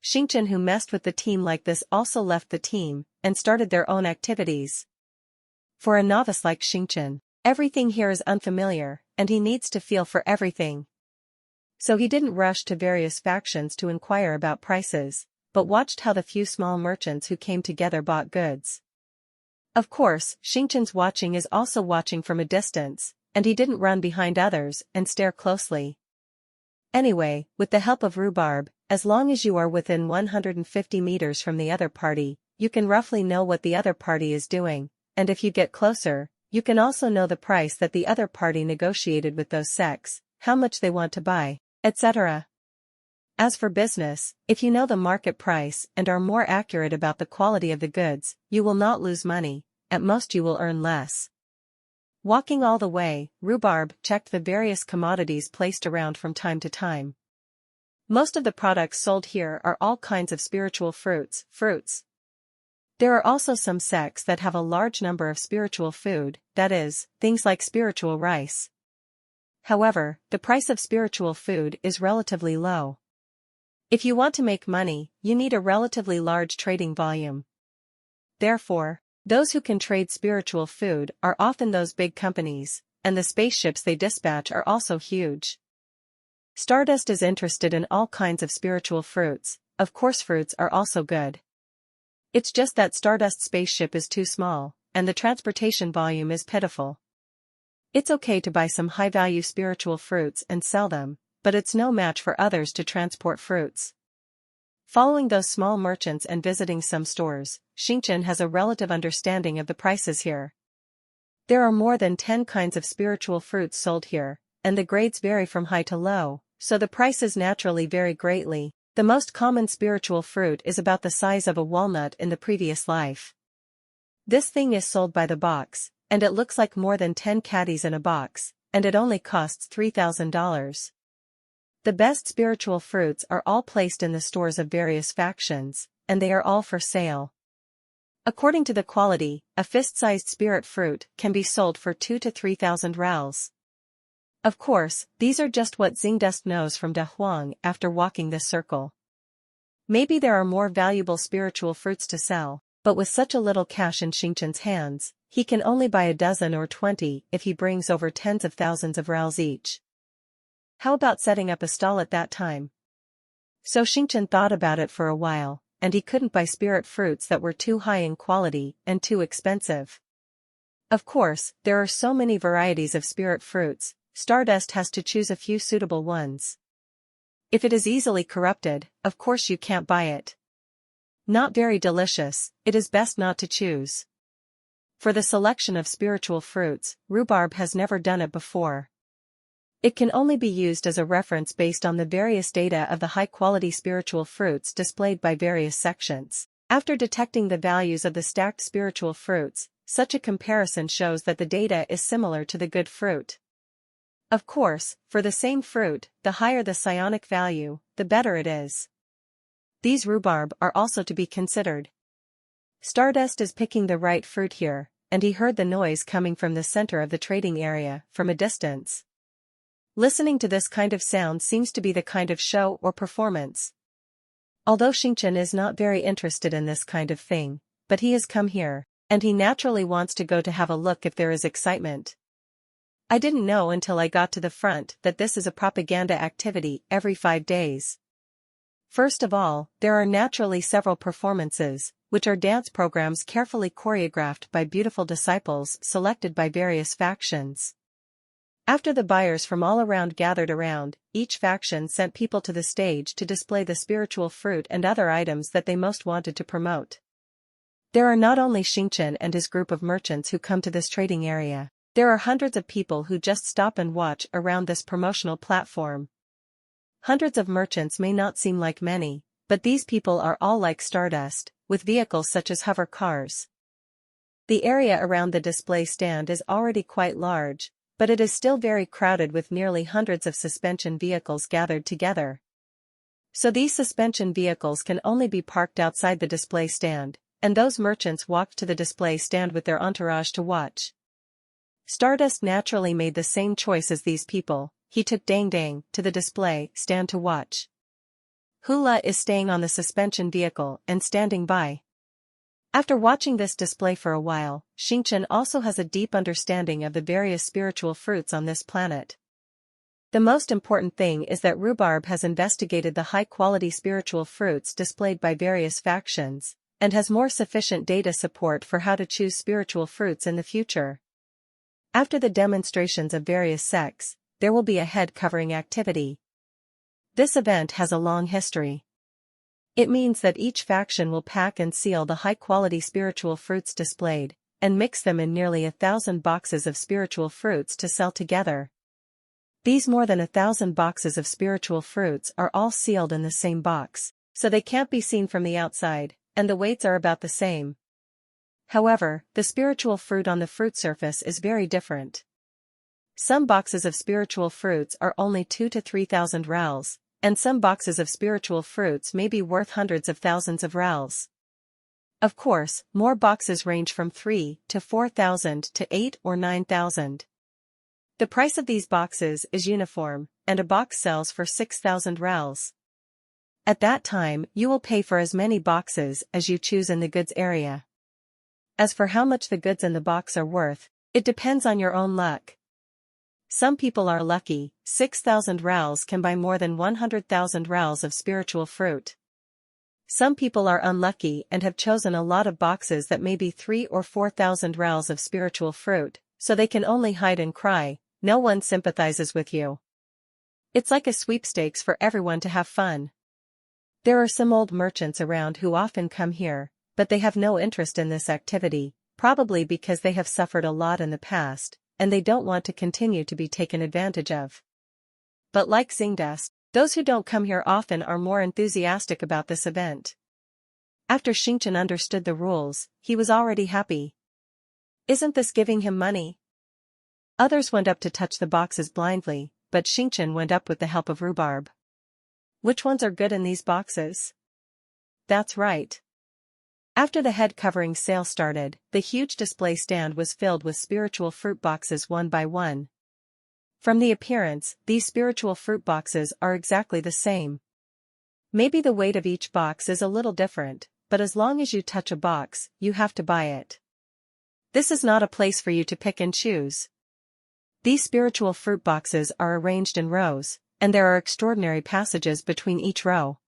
Speaker 1: Xingchen, who messed with the team like this, also left the team and started their own activities. For a novice like Xingchen, everything here is unfamiliar, and he needs to feel for everything. So he didn't rush to various factions to inquire about prices, but watched how the few small merchants who came together bought goods. Of course, Xingchen's watching is also watching from a distance, and he didn't run behind others and stare closely. Anyway, with the help of rhubarb, as long as you are within 150 meters from the other party, you can roughly know what the other party is doing, and if you get closer, you can also know the price that the other party negotiated with those sects, how much they want to buy, etc. As for business, if you know the market price and are more accurate about the quality of the goods, you will not lose money, at most you will earn less. Walking all the way, Rhubarb checked the various commodities placed around from time to time. Most of the products sold here are all kinds of spiritual fruits. There are also some sects that have a large number of spiritual food, that is, things like spiritual rice. However, the price of spiritual food is relatively low. If you want to make money, you need a relatively large trading volume. Therefore, those who can trade spiritual food are often those big companies, and the spaceships they dispatch are also huge. Stardust is interested in all kinds of spiritual fruits. Of course, fruits are also good. It's just that Stardust's spaceship is too small, and the transportation volume is pitiful. It's okay to buy some high-value spiritual fruits and sell them, but it's no match for others to transport fruits. Following those small merchants and visiting some stores, Xingchen has a relative understanding of the prices here. There are more than 10 kinds of spiritual fruits sold here, and the grades vary from high to low, so the prices naturally vary greatly. The most common spiritual fruit is about the size of a walnut in the previous life. This thing is sold by the box, and it looks like more than 10 caddies in a box, and it only costs $3,000. The best spiritual fruits are all placed in the stores of various factions, and they are all for sale. According to the quality, a fist-sized spirit fruit can be sold for 2,000 to 3,000 rals. Of course, these are just what Xingdust knows from De Huang after walking this circle. Maybe there are more valuable spiritual fruits to sell, but with such a little cash in Xingchen's hands, he can only buy a dozen or 20 if he brings over tens of thousands of rals each. How about setting up a stall at that time? So Xingchen thought about it for a while, and he couldn't buy spirit fruits that were too high in quality and too expensive. Of course, there are so many varieties of spirit fruits, Stardust has to choose a few suitable ones. If it is easily corrupted, of course you can't buy it. Not very delicious, it is best not to choose. For the selection of spiritual fruits, Rhubarb has never done it before. It can only be used as a reference based on the various data of the high-quality spiritual fruits displayed by various sections. After detecting the values of the stacked spiritual fruits, such a comparison shows that the data is similar to the good fruit. Of course, for the same fruit, the higher the psionic value, the better it is. These rhubarb are also to be considered. Stardust is picking the right fruit here, and he heard the noise coming from the center of the trading area, from a distance. Listening to this kind of sound seems to be the kind of show or performance. Although Xingchen is not very interested in this kind of thing, but he has come here, and he naturally wants to go to have a look if there is excitement. I didn't know until I got to the front that this is a propaganda activity every 5 days. First of all, there are naturally several performances, which are dance programs carefully choreographed by beautiful disciples selected by various factions. After the buyers from all around gathered around, each faction sent people to the stage to display the spiritual fruit and other items that they most wanted to promote. There are not only Xingchen and his group of merchants who come to this trading area, there are hundreds of people who just stop and watch around this promotional platform. Hundreds of merchants may not seem like many, but these people are all like Stardust, with vehicles such as hover cars. The area around the display stand is already quite large, but it is still very crowded with nearly hundreds of suspension vehicles gathered together. So these suspension vehicles can only be parked outside the display stand, and those merchants walked to the display stand with their entourage to watch. Stardust naturally made the same choice as these people. He took Dang Dang to the display stand to watch. Hula is staying on the suspension vehicle and standing by. After watching this display for a while, Xingchen also has a deep understanding of the various spiritual fruits on this planet. The most important thing is that Rhubarb has investigated the high-quality spiritual fruits displayed by various factions, and has more sufficient data support for how to choose spiritual fruits in the future. After the demonstrations of various sects, there will be a head-covering activity. This event has a long history. It means that each faction will pack and seal the high-quality spiritual fruits displayed, and mix them in nearly 1,000 boxes of spiritual fruits to sell together. These more than 1,000 boxes of spiritual fruits are all sealed in the same box, so they can't be seen from the outside, and the weights are about the same. However, the spiritual fruit on the fruit surface is very different. Some boxes of spiritual fruits are only 2,000 to 3,000 rals, and some boxes of spiritual fruits may be worth hundreds of thousands of rals. Of course, more boxes range from 3,000 to 4,000 to 8,000 or 9,000. The price of these boxes is uniform, and a box sells for 6,000 rals. At that time, you will pay for as many boxes as you choose in the goods area. As for how much the goods in the box are worth, it depends on your own luck. Some people are lucky. 6,000 rals can buy more than 100,000 rals of spiritual fruit. Some people are unlucky and have chosen a lot of boxes that may be 3,000 or 4,000 rals of spiritual fruit, so they can only hide and cry. No one sympathizes with you. It's like a sweepstakes for everyone to have fun. There are some old merchants around who often come here, but they have no interest in this activity, probably because they have suffered a lot in the past, and they don't want to continue to be taken advantage of. But like Xingdust, those who don't come here often are more enthusiastic about this event. After Xingchen understood the rules, he was already happy. Isn't this giving him money? Others went up to touch the boxes blindly, but Xingchen went up with the help of Rhubarb. Which ones are good in these boxes? That's right. After the head covering sale started, the huge display stand was filled with spiritual fruit boxes one by one. From the appearance, these spiritual fruit boxes are exactly the same. Maybe the weight of each box is a little different, but as long as you touch a box, you have to buy it. This is not a place for you to pick and choose. These spiritual fruit boxes are arranged in rows, and there are extraordinary passages between each row.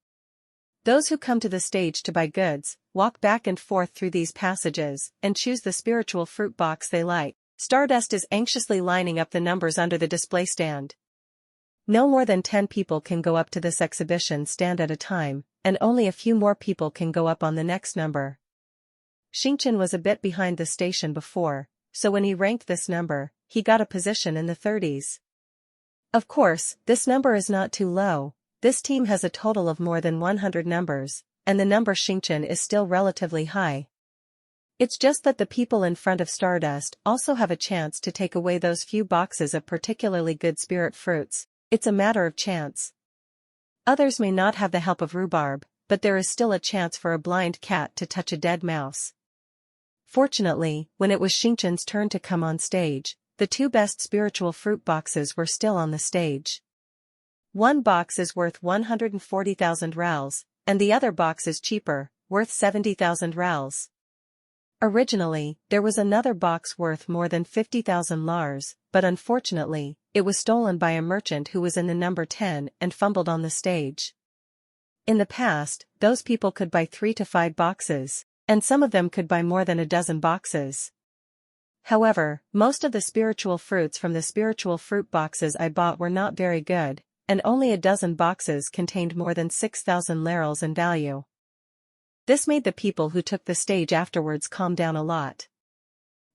Speaker 1: Those who come to the stage to buy goods, walk back and forth through these passages, and choose the spiritual fruit box they like. Stardust is anxiously lining up the numbers under the display stand. No more than 10 people can go up to this exhibition stand at a time, and only a few more people can go up on the next number. Xingchen was a bit behind the station before, so when he ranked this number, he got a position in the 30s. Of course, this number is not too low. This team has a total of more than 100 numbers, and the number Xingchen is still relatively high. It's just that the people in front of Stardust also have a chance to take away those few boxes of particularly good spirit fruits. It's a matter of chance. Others may not have the help of Rhubarb, but there is still a chance for a blind cat to touch a dead mouse. Fortunately, when it was Xingchen's turn to come on stage, the two best spiritual fruit boxes were still on the stage. One box is worth 140,000 rals, and the other box is cheaper, worth 70,000 rals. Originally, there was another box worth more than 50,000 lars, but unfortunately, it was stolen by a merchant who was in the number 10 and fumbled on the stage. In the past, those people could buy 3 to 5 boxes, and some of them could buy more than a dozen boxes. However, most of the spiritual fruits from the spiritual fruit boxes I bought were not very good, and only a dozen boxes contained more than 6,000 larals in value. This made the people who took the stage afterwards calm down a lot.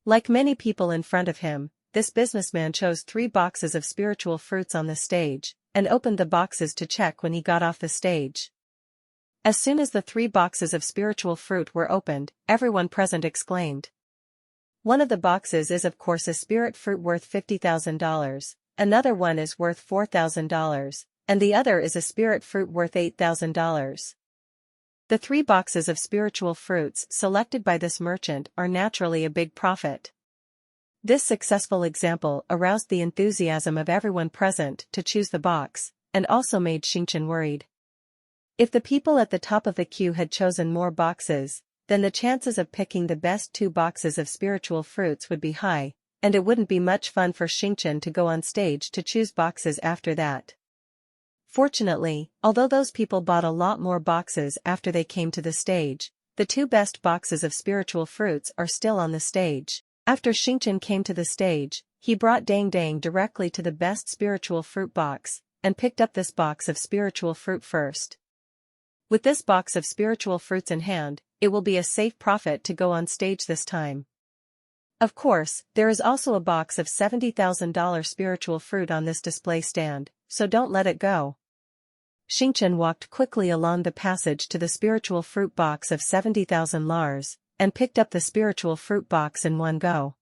Speaker 1: Like many people in front of him, this businessman chose 3 boxes of spiritual fruits on the stage, and opened the boxes to check when he got off the stage. As soon as the 3 boxes of spiritual fruit were opened, everyone present exclaimed. One of the boxes is of course a spirit fruit worth $50,000, another one is worth $4,000, and the other is a spirit fruit worth $8,000. The 3 boxes of spiritual fruits selected by this merchant are naturally a big profit. This successful example aroused the enthusiasm of everyone present to choose the box, and also made Xingchen worried. If the people at the top of the queue had chosen more boxes, then the chances of picking the best 2 boxes of spiritual fruits would be high, and it wouldn't be much fun for Xingchen to go on stage to choose boxes after that. Fortunately, although those people bought a lot more boxes after they came to the stage, the 2 best boxes of spiritual fruits are still on the stage. After Xingchen came to the stage, he brought Dang Dang directly to the best spiritual fruit box, and picked up this box of spiritual fruit first. With this box of spiritual fruits in hand, it will be a safe profit to go on stage this time. Of course, there is also a box of $70,000 spiritual fruit on this display stand, so don't let it go. Xingchen walked quickly along the passage to the spiritual fruit box of 70,000 lars, and picked up the spiritual fruit box in one go.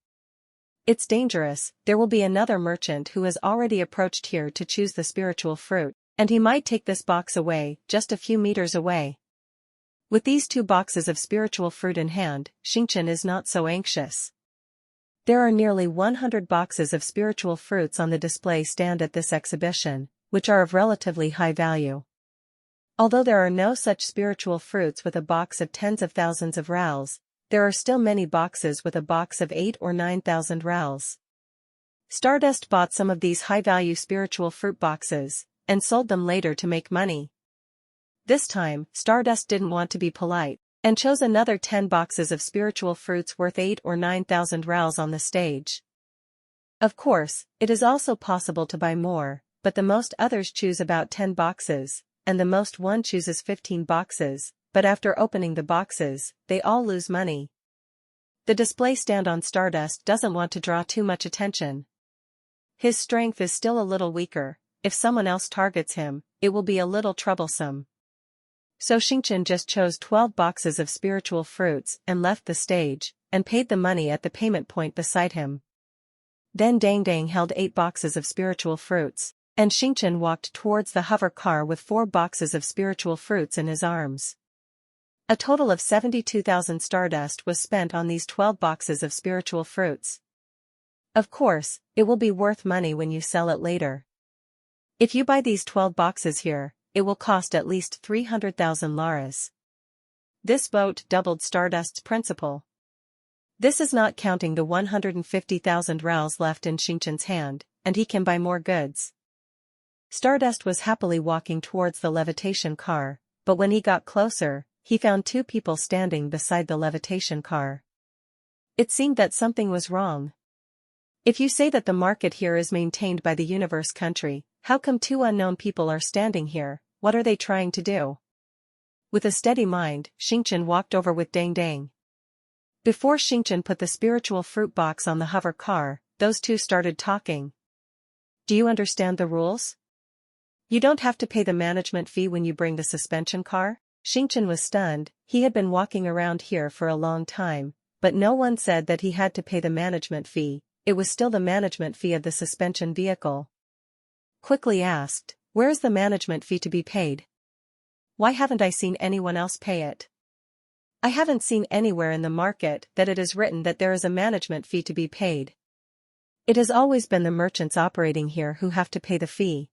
Speaker 1: It's dangerous, there will be another merchant who has already approached here to choose the spiritual fruit, and he might take this box away, just a few meters away. With these 2 boxes of spiritual fruit in hand, Xingchen is not so anxious. There are nearly 100 boxes of spiritual fruits on the display stand at this exhibition, which are of relatively high value. Although there are no such spiritual fruits with a box of tens of thousands of rals, there are still many boxes with a box of 8 or 9,000 rals. Stardust bought some of these high-value spiritual fruit boxes, and sold them later to make money. This time, Stardust didn't want to be polite, and chose another 10 boxes of spiritual fruits worth 8 or 9,000 rals on the stage. Of course, it is also possible to buy more, but the most others choose about 10 boxes, and the most one chooses 15 boxes, but after opening the boxes, they all lose money. The display stand on Stardust doesn't want to draw too much attention. His strength is still a little weaker. If someone else targets him, it will be a little troublesome. So Xingchen just chose 12 boxes of spiritual fruits and left the stage, and paid the money at the payment point beside him. Then Dang Dang held 8 boxes of spiritual fruits, and Xingchen walked towards the hover car with 4 boxes of spiritual fruits in his arms. A total of 72,000 Stardust was spent on these 12 boxes of spiritual fruits. Of course, it will be worth money when you sell it later. If you buy these 12 boxes here, it will cost at least 300,000 laras. This vote doubled Stardust's principal. This is not counting the 150,000 rals left in Xingchen's hand, and he can buy more goods. Stardust was happily walking towards the levitation car, but when he got closer, he found 2 people standing beside the levitation car. It seemed that something was wrong. If you say that the market here is maintained by the universe country, how come 2 unknown people are standing here? What are they trying to do? With a steady mind, Xingchen walked over with Dang Dang. Before Xingchen put the spiritual fruit box on the hover car, those 2 started talking. Do you understand the rules? You don't have to pay the management fee when you bring the suspension car? Xingchen was stunned. He had been walking around here for a long time, but no one said that he had to pay the management fee. It was still the management fee of the suspension vehicle. Quickly asked, where is the management fee to be paid? Why haven't I seen anyone else pay it? I haven't seen anywhere in the market that it is written that there is a management fee to be paid. It has always been the merchants operating here who have to pay the fee.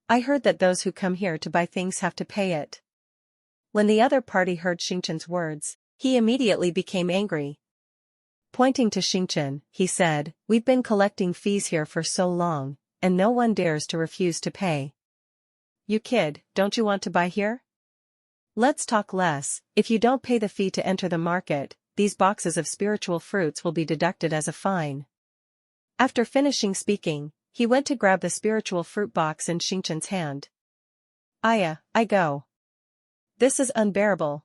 Speaker 1: I heard that those who come here to buy things have to pay it. When the other party heard Xingchen's words, he immediately became angry. Pointing to Xingchen, he said, we've been collecting fees here for so long, and no one dares to refuse to pay. You kid, don't you want to buy here? Let's talk less. If you don't pay the fee to enter the market, these boxes of spiritual fruits will be deducted as a fine. After finishing speaking, he went to grab the spiritual fruit box in Xingchen's hand. I go. This is unbearable.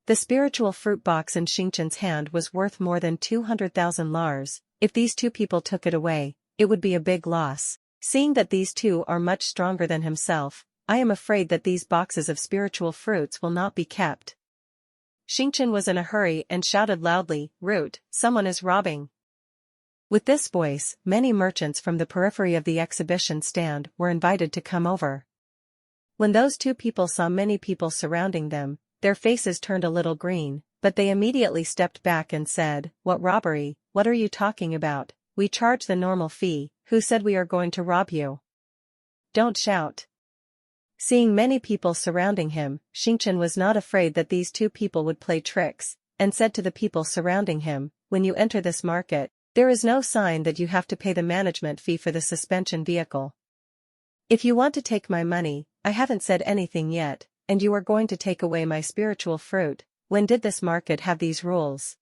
Speaker 1: The spiritual fruit box in Xingchen's hand was worth more than 200,000 lars. If these 2 people took it away, it would be a big loss. Seeing that these 2 are much stronger than himself, I am afraid that these boxes of spiritual fruits will not be kept. Xingchen was in a hurry and shouted loudly, "Root, someone is robbing." With this voice, many merchants from the periphery of the exhibition stand were invited to come over. When those two people saw many people surrounding them, their faces turned a little green, but they immediately stepped back and said, "What robbery? What are you talking about? We charge the normal fee. Who said we are going to rob you? Don't shout." Seeing many people surrounding him, Xingchen was not afraid that these two people would play tricks, and said to the people surrounding him, "When you enter this market, there is no sign that you have to pay the management fee for the suspension vehicle. If you want to take my money, I haven't said anything yet, and you are going to take away my spiritual fruit. When did this market have these rules?"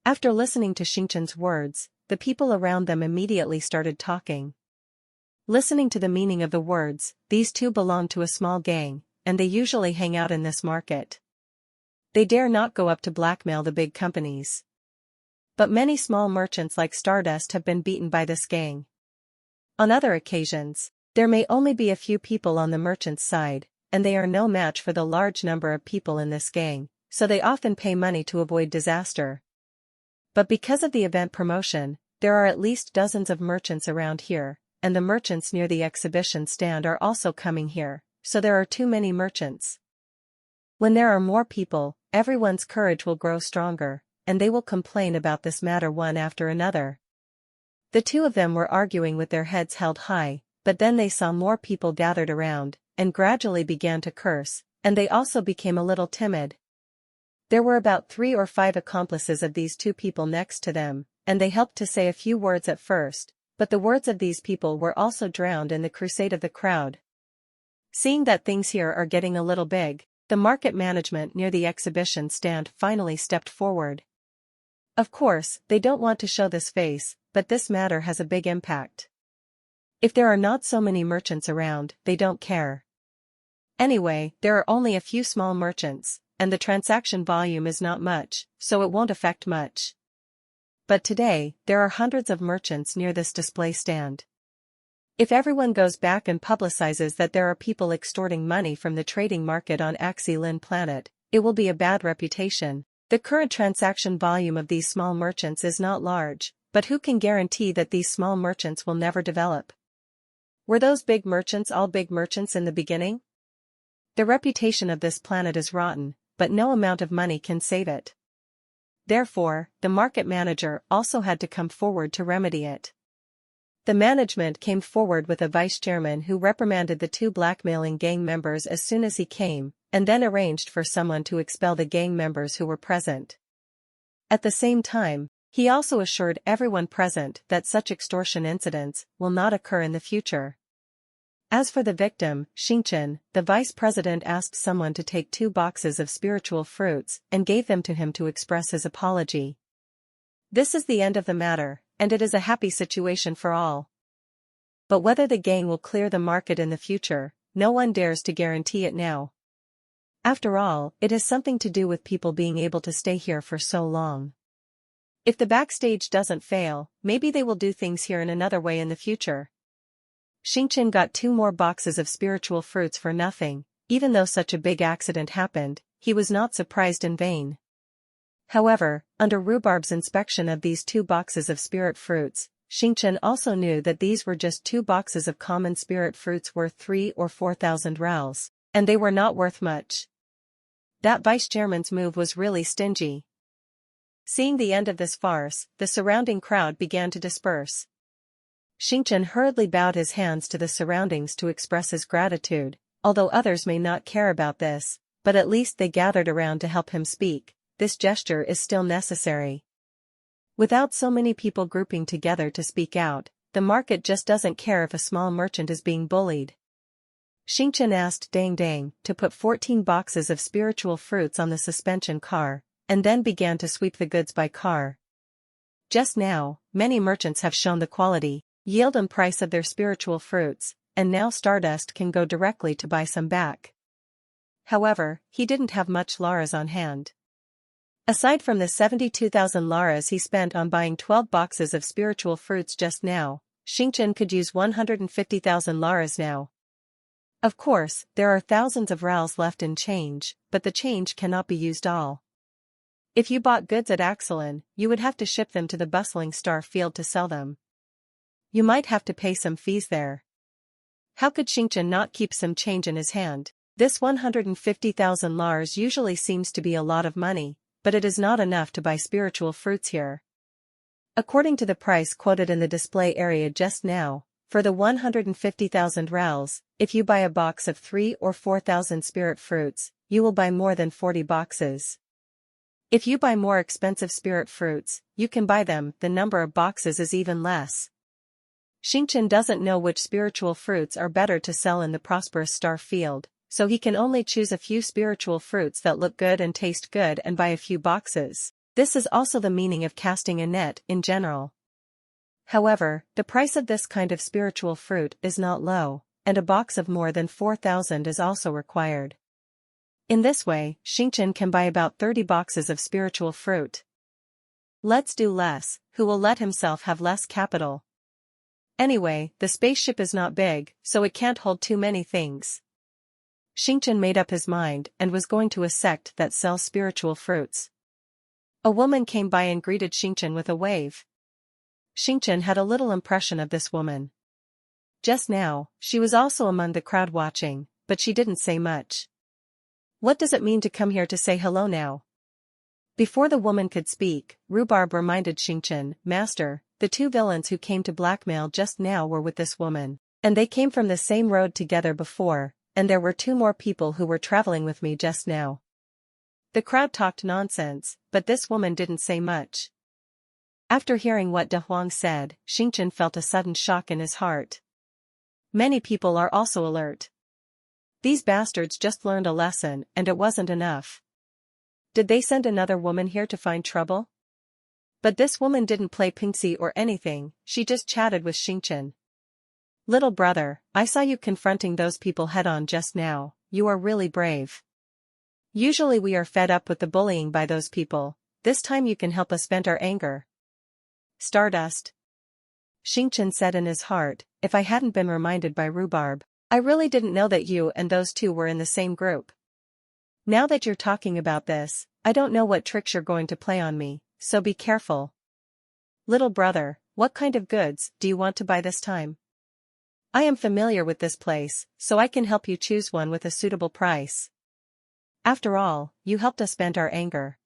Speaker 1: After listening to Xingchen's words, the people around them immediately started talking. Listening to the meaning of the words, these two belong to a small gang, and they usually hang out in this market. They dare not go up to blackmail the big companies. But many small merchants like Stardust have been beaten by this gang. On other occasions, there may only be a few people on the merchant's side, and they are no match for the large number of people in this gang, so they often pay money to avoid disaster. But because of the event promotion, there are at least dozens of merchants around here, and the merchants near the exhibition stand are also coming here, so there are too many merchants. When there are more people, everyone's courage will grow stronger, and they will complain about this matter one after another. The two of them were arguing with their heads held high, but then they saw more people gathered around, and gradually began to curse, and they also became a little timid. There were about 3 or 5 accomplices of these two people next to them, and they helped to say a few words at first, but the words of these people were also drowned in the crusade of the crowd. Seeing that things here are getting a little big, the market management near the exhibition stand finally stepped forward. Of course, they don't want to show this face, but this matter has a big impact. If there are not so many merchants around, they don't care. Anyway, there are only a few small merchants, and the transaction volume is not much, so it won't affect much. But today, there are hundreds of merchants near this display stand. If everyone goes back and publicizes that there are people extorting money from the trading market on Axi-Lin planet, it will be a bad reputation. The current transaction volume of these small merchants is not large, but who can guarantee that these small merchants will never develop? Were those big merchants all big merchants in the beginning? The reputation of this planet is rotten, but no amount of money can save it. Therefore, the market manager also had to come forward to remedy it. The management came forward with a vice-chairman who reprimanded the two blackmailing gang members as soon as he came, and then arranged for someone to expel the gang members who were present. At the same time, he also assured everyone present that such extortion incidents will not occur in the future. As for the victim, Xingchen, the vice president asked someone to take 2 boxes of spiritual fruits and gave them to him to express his apology. This is the end of the matter, and it is a happy situation for all. But whether the gang will clear the market in the future, no one dares to guarantee it now. After all, it has something to do with people being able to stay here for so long. If the backstage doesn't fail, maybe they will do things here in another way in the future. Xingchen got 2 more boxes of spiritual fruits for nothing. Even though such a big accident happened, he was not surprised in vain. However, under Rhubarb's inspection of these 2 boxes of spirit fruits, Xingchen also knew that these were just 2 boxes of common spirit fruits worth 3 or 4,000 rals, and they were not worth much. That vice-chairman's move was really stingy. Seeing the end of this farce, the surrounding crowd began to disperse. Xingchen hurriedly bowed his hands to the surroundings to express his gratitude, although others may not care about this, but at least they gathered around to help him speak. This gesture is still necessary. Without so many people grouping together to speak out, the market just doesn't care if a small merchant is being bullied. Xingchen asked Dang Dang to put 14 boxes of spiritual fruits on the suspension car, and then began to sweep the goods by car. Just now, many merchants have shown the quality, yield and price of their spiritual fruits, and now Stardust can go directly to buy some back. However, he didn't have much laras on hand. Aside from the 72,000 laras he spent on buying 12 boxes of spiritual fruits just now, Xingchen could use 150,000 laras now. Of course, there are thousands of reals left in change, but the change cannot be used all. If you bought goods at Axelin, you would have to ship them to the bustling star field to sell them. You might have to pay some fees there. How could Xingchen not keep some change in his hand? This 150,000 lars usually seems to be a lot of money, but it is not enough to buy spiritual fruits here. According to the price quoted in the display area just now, for the 150,000 reals, if you buy a box of 3 or 4,000 spirit fruits, you will buy more than 40 boxes. If you buy more expensive spirit fruits, you can buy them, the number of boxes is even less. Xingchen doesn't know which spiritual fruits are better to sell in the prosperous star field, so he can only choose a few spiritual fruits that look good and taste good and buy a few boxes. This is also the meaning of casting a net in general. However, the price of this kind of spiritual fruit is not low, and a box of more than 4,000 is also required. In this way, Xingchen can buy about 30 boxes of spiritual fruit. Let's do less, who will let himself have less capital. Anyway, the spaceship is not big, so it can't hold too many things. Xingchen made up his mind and was going to a sect that sells spiritual fruits. A woman came by and greeted Xingchen with a wave. Xingchen had a little impression of this woman. Just now, she was also among the crowd watching, but she didn't say much. What does it mean to come here to say hello now? Before the woman could speak, Rhubarb reminded Xingchen, Master, the two villains who came to blackmail just now were with this woman, and they came from the same road together before, and there were 2 more people who were traveling with me just now. The crowd talked nonsense, but this woman didn't say much. After hearing what De Huang said, Xingchen felt a sudden shock in his heart. Many people are also alert. These bastards just learned a lesson and it wasn't enough. Did they send another woman here to find trouble? But this woman didn't play pinksy or anything, she just chatted with Xingchen. Little brother, I saw you confronting those people head-on just now, you are really brave. Usually we are fed up with the bullying by those people, this time you can help us vent our anger. Stardust. Xingchen said in his heart, if I hadn't been reminded by Rhubarb, I really didn't know that you and those 2 were in the same group. Now that you're talking about this, I don't know what tricks you're going to play on me, so be careful. Little brother, what kind of goods do you want to buy this time? I am familiar with this place, so I can help you choose one with a suitable price. After all, you helped us vent our anger.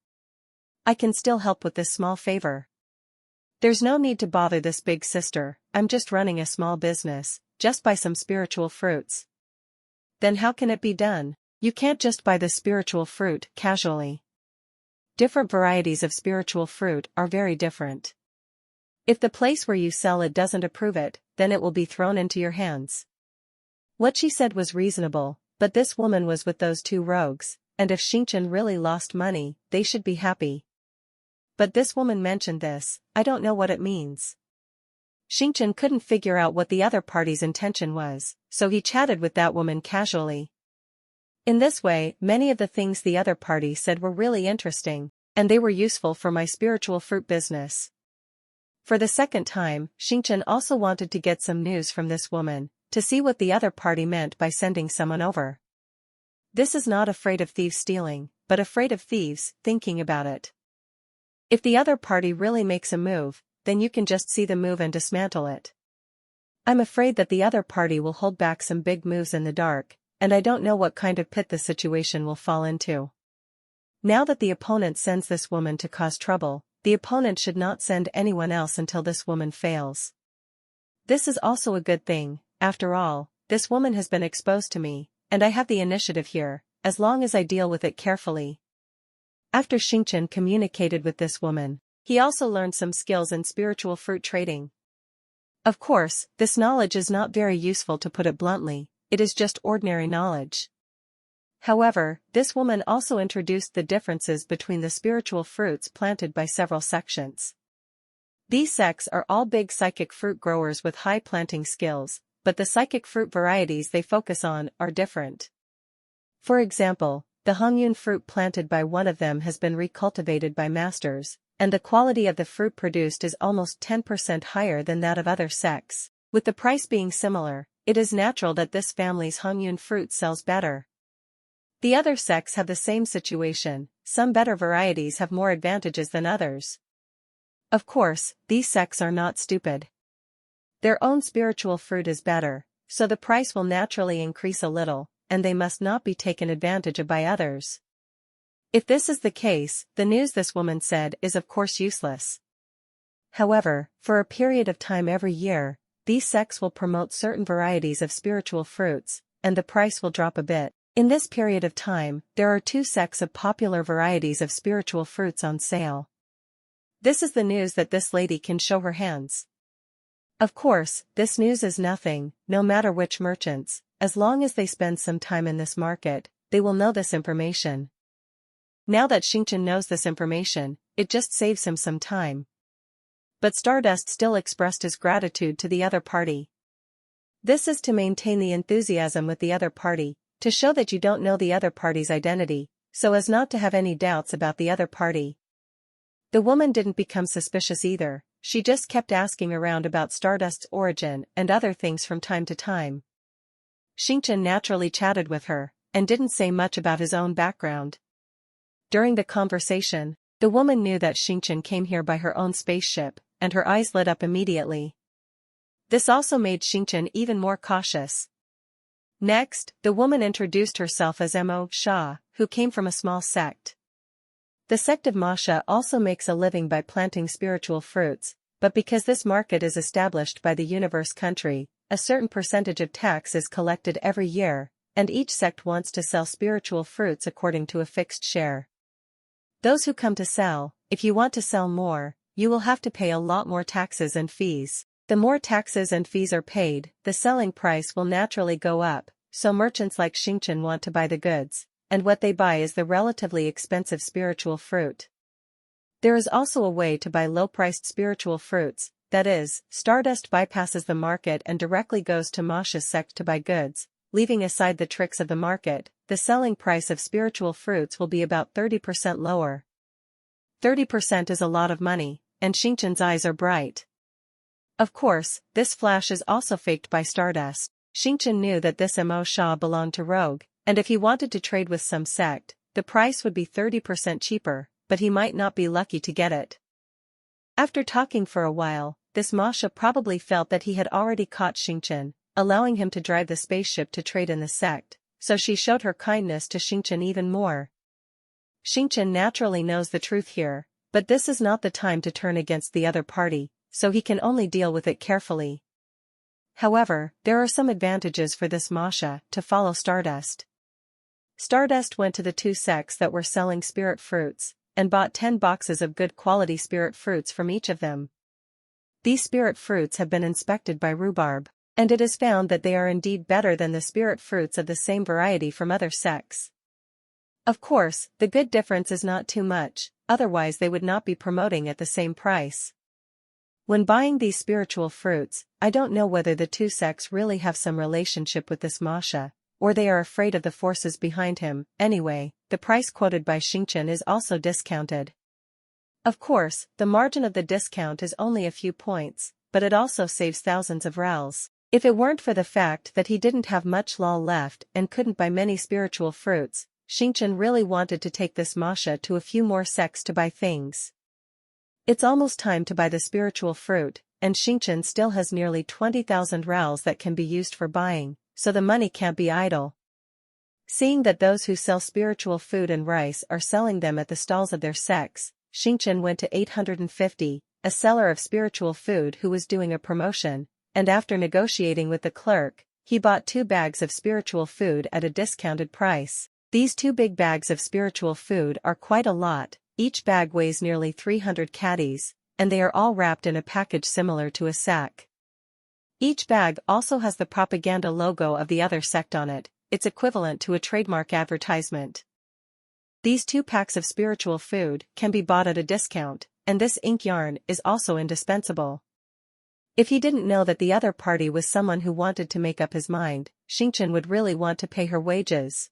Speaker 1: I can still help with this small favor. There's no need to bother this big sister, I'm just running a small business, just buy some spiritual fruits. Then how can it be done? You can't just buy the spiritual fruit casually. Different varieties of spiritual fruit are very different. If the place where you sell it doesn't approve it, then it will be thrown into your hands. What she said was reasonable, but this woman was with those 2 rogues, and if Xingchen really lost money, they should be happy. But this woman mentioned this, I don't know what it means. Xingchen couldn't figure out what the other party's intention was, so he chatted with that woman casually. In this way, many of the things the other party said were really interesting, and they were useful for my spiritual fruit business. For the second time, Xingchen also wanted to get some news from this woman, to see what the other party meant by sending someone over. This is not afraid of thieves stealing, but afraid of thieves thinking about it. If the other party really makes a move, then you can just see the move and dismantle it. I'm afraid that the other party will hold back some big moves in the dark, and I don't know what kind of pit the situation will fall into. Now that the opponent sends this woman to cause trouble, the opponent should not send anyone else until this woman fails. This is also a good thing, after all, this woman has been exposed to me, and I have the initiative here, as long as I deal with it carefully. After Xingchen communicated with this woman, he also learned some skills in spiritual fruit trading. Of course, this knowledge is not very useful to put it bluntly, it is just ordinary knowledge. However, this woman also introduced the differences between the spiritual fruits planted by several sections. These sects are all big psychic fruit growers with high planting skills, but the psychic fruit varieties they focus on are different. For example, the Hongyun fruit planted by one of them has been recultivated by masters, and the quality of the fruit produced is almost 10% higher than that of other sects. With the price being similar, it is natural that this family's Hongyun fruit sells better. The other sects have the same situation, some better varieties have more advantages than others. Of course, these sects are not stupid. Their own spiritual fruit is better, so the price will naturally increase a little, and they must not be taken advantage of by others. If this is the case, the news this woman said is of course useless. However, for a period of time every year, these sects will promote certain varieties of spiritual fruits, and the price will drop a bit. In this period of time, there are 2 sects of popular varieties of spiritual fruits on sale. This is the news that this lady can show her hands. Of course, this news is nothing, no matter which merchants, as long as they spend some time in this market, they will know this information. Now that Xingchen knows this information, it just saves him some time. But Stardust still expressed his gratitude to the other party. This is to maintain the enthusiasm with the other party, to show that you don't know the other party's identity, so as not to have any doubts about the other party. The woman didn't become suspicious either, she just kept asking around about Stardust's origin and other things from time to time. Xingchen naturally chatted with her, and didn't say much about his own background. During the conversation, the woman knew that Xingchen came here by her own spaceship, and her eyes lit up immediately. This also made Xingchen even more cautious. Next, the woman introduced herself as Mo Sha, who came from a small sect. The sect of Masha also makes a living by planting spiritual fruits, but because this market is established by the universe country, a certain percentage of tax is collected every year, and each sect wants to sell spiritual fruits according to a fixed share. Those who come to sell, if you want to sell more, you will have to pay a lot more taxes and fees. The more taxes and fees are paid, the selling price will naturally go up, so merchants like Xingchen want to buy the goods, and what they buy is the relatively expensive spiritual fruit. There is also a way to buy low-priced spiritual fruits, that is, Stardust bypasses the market and directly goes to Masha's sect to buy goods, leaving aside the tricks of the market, the selling price of spiritual fruits will be about 30% lower. 30% is a lot of money, and Xingchen's eyes are bright. Of course, this flash is also faked by Stardust. Xingchen knew that this Mo Sha belonged to Rogue, and if he wanted to trade with some sect, the price would be 30% cheaper, but he might not be lucky to get it. After talking for a while, this Masha probably felt that he had already caught Xingchen, allowing him to drive the spaceship to trade in the sect, so she showed her kindness to Xingchen even more. Xingchen naturally knows the truth here, but this is not the time to turn against the other party, so he can only deal with it carefully. However, there are some advantages for this Masha to follow Stardust. Stardust went to the 2 sects that were selling spirit fruits, and bought 10 boxes of good quality spirit fruits from each of them. These spirit fruits have been inspected by Rhubarb, and it is found that they are indeed better than the spirit fruits of the same variety from other sects. Of course, the good difference is not too much, otherwise they would not be promoting at the same price. When buying these spiritual fruits, I don't know whether the 2 sects really have some relationship with this Masha, or they are afraid of the forces behind him. Anyway, the price quoted by Xingchen is also discounted. Of course, the margin of the discount is only a few points, but it also saves thousands of rels. If it weren't for the fact that he didn't have much lol left and couldn't buy many spiritual fruits, Xingchen really wanted to take this Masha to a few more sects to buy things. It's almost time to buy the spiritual fruit, and Xingchen still has nearly 20,000 rels that can be used for buying, so the money can't be idle. Seeing that those who sell spiritual food and rice are selling them at the stalls of their sects, Xingchen went to 850, a seller of spiritual food who was doing a promotion, and after negotiating with the clerk, he bought 2 bags of spiritual food at a discounted price. These 2 big bags of spiritual food are quite a lot, each bag weighs nearly 300 caddies, and they are all wrapped in a package similar to a sack. Each bag also has the propaganda logo of the other sect on it, it's equivalent to a trademark advertisement. These 2 packs of spiritual food can be bought at a discount, and this ink yarn is also indispensable. If he didn't know that the other party was someone who wanted to make up his mind, Xingchen would really want to pay her wages.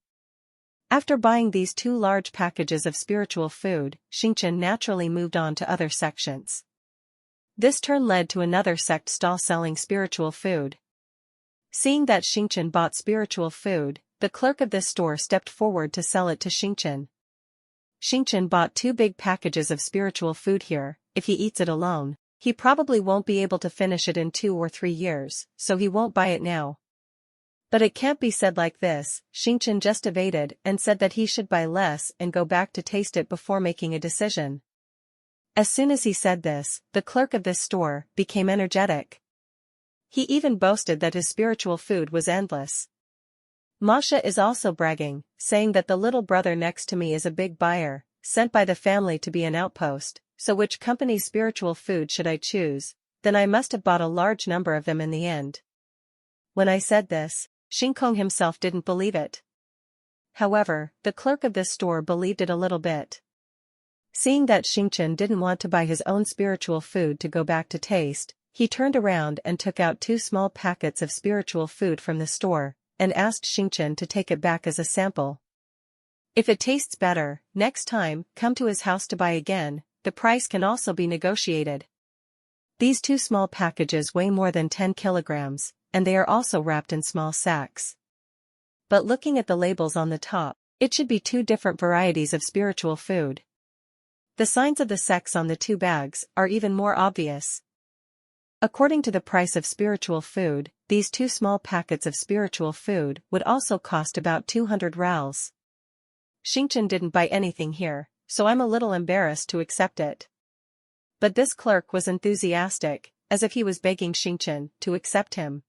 Speaker 1: After buying these 2 large packages of spiritual food, Xingchen naturally moved on to other sections. This turn led to another sect stall selling spiritual food. Seeing that Xingchen bought spiritual food, the clerk of this store stepped forward to sell it to Xingchen. Xingchen bought 2 big packages of spiritual food here. If he eats it alone, he probably won't be able to finish it in 2 or 3 years, so he won't buy it now. But it can't be said like this. Xingchen just evaded and said that he should buy less and go back to taste it before making a decision. As soon as he said this, the clerk of this store became energetic. He even boasted that his spiritual food was endless. Masha is also bragging, saying that the little brother next to me is a big buyer, sent by the family to be an outpost, so which company's spiritual food should I choose? Then I must have bought a large number of them in the end. When I said this, Xingkong himself didn't believe it. However, the clerk of this store believed it a little bit. Seeing that Xingchen didn't want to buy his own spiritual food to go back to taste, he turned around and took out 2 small packets of spiritual food from the store, and asked Xingchen to take it back as a sample. If it tastes better, next time, come to his house to buy again. The price can also be negotiated. These 2 small packages weigh more than 10 kilograms, and they are also wrapped in small sacks. But looking at the labels on the top, it should be 2 different varieties of spiritual food. The signs of the sects on the 2 bags are even more obvious. According to the price of spiritual food, these 2 small packets of spiritual food would also cost about 200 rals. Xingchen didn't buy anything here, so I'm a little embarrassed to accept it. But this clerk was enthusiastic, as if he was begging Xingchen to accept him.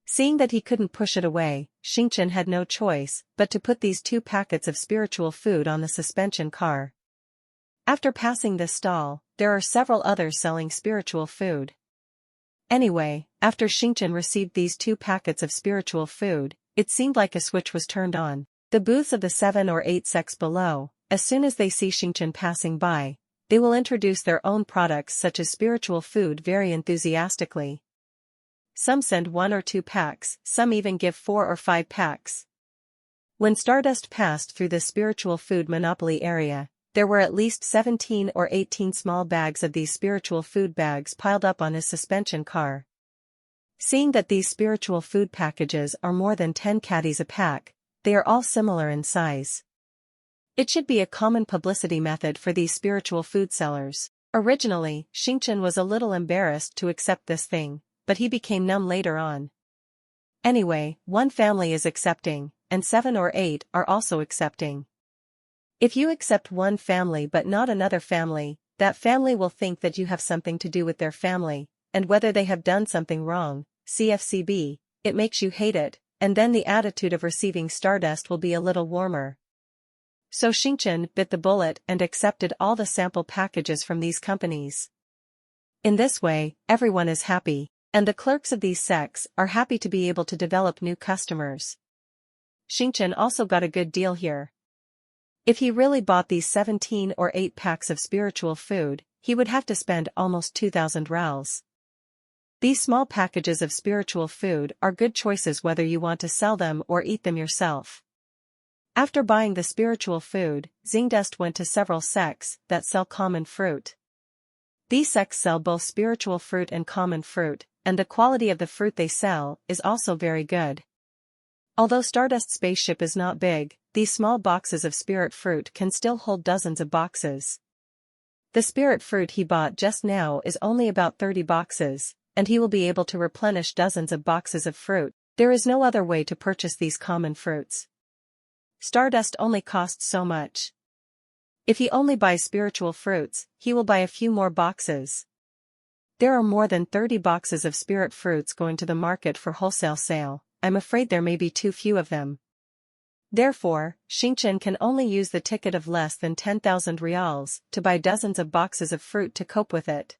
Speaker 1: Seeing that he couldn't push it away, Xingchen had no choice but to put these 2 packets of spiritual food on the suspension car. After passing this stall, there are several others selling spiritual food. Anyway, after Xingchen received these 2 packets of spiritual food, it seemed like a switch was turned on. The booths of the 7 or 8 sects below, as soon as they see Xingchen passing by, they will introduce their own products such as spiritual food very enthusiastically. Some send 1 or 2 packs, some even give 4 or 5 packs. When Stardust passed through the spiritual food monopoly area, there were at least 17 or 18 small bags of these spiritual food bags piled up on his suspension car. Seeing that these spiritual food packages are more than 10 caddies a pack, they are all similar in size. It should be a common publicity method for these spiritual food sellers. Originally, Xingchen was a little embarrassed to accept this thing, but he became numb later on. Anyway, 1 family is accepting, and 7 or 8 are also accepting. If you accept 1 family but not another family, that family will think that you have something to do with their family, and whether they have done something wrong, CFCB, it makes you hate it, and then the attitude of receiving Stardust will be a little warmer. So Xingchen bit the bullet and accepted all the sample packages from these companies. In this way, everyone is happy, and the clerks of these sects are happy to be able to develop new customers. Xingchen also got a good deal here. If he really bought these 17 or 8 packs of spiritual food, he would have to spend almost 2,000 rals. These small packages of spiritual food are good choices whether you want to sell them or eat them yourself. After buying the spiritual food, Xingdust went to several sects that sell common fruit. These sects sell both spiritual fruit and common fruit, and the quality of the fruit they sell is also very good. Although Stardust Spaceship is not big, these small boxes of spirit fruit can still hold dozens of boxes. The spirit fruit he bought just now is only about 30 boxes, and he will be able to replenish dozens of boxes of fruit. There is no other way to purchase these common fruits. Stardust only costs so much. If he only buys spiritual fruits, he will buy a few more boxes. There are more than 30 boxes of spirit fruits going to the market for wholesale sale. I'm afraid there may be too few of them. Therefore, Xingchen can only use the ticket of less than 10,000 rials to buy dozens of boxes of fruit to cope with it.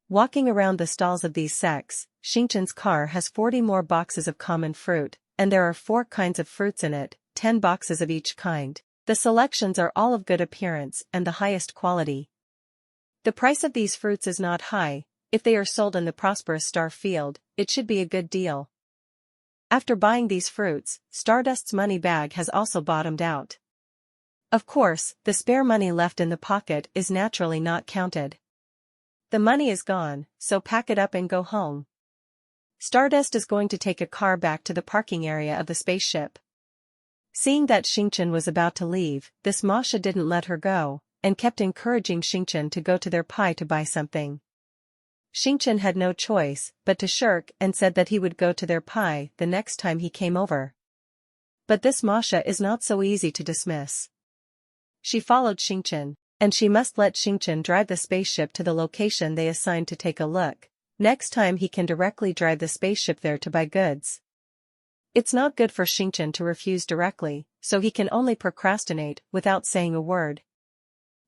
Speaker 1: Walking around the stalls of these sects, Xingchen's car has 40 more boxes of common fruit, and there are 4 kinds of fruits in it, 10 boxes of each kind. The selections are all of good appearance and the highest quality. The price of these fruits is not high. If they are sold in the prosperous star field, it should be a good deal. After buying these fruits, Stardust's money bag has also bottomed out. Of course, the spare money left in the pocket is naturally not counted. The money is gone, so pack it up and go home. Stardust is going to take a car back to the parking area of the spaceship. Seeing that Xingchen was about to leave, this Masha didn't let her go, and kept encouraging Xingchen to go to their pie to buy something. Xingchen had no choice but to shirk and said that he would go to their pie the next time he came over. But this Masha is not so easy to dismiss. She followed Xingchen, and she must let Xingchen drive the spaceship to the location they assigned to take a look. Next time he can directly drive the spaceship there to buy goods. It's not good for Xingchen to refuse directly, so he can only procrastinate without saying a word.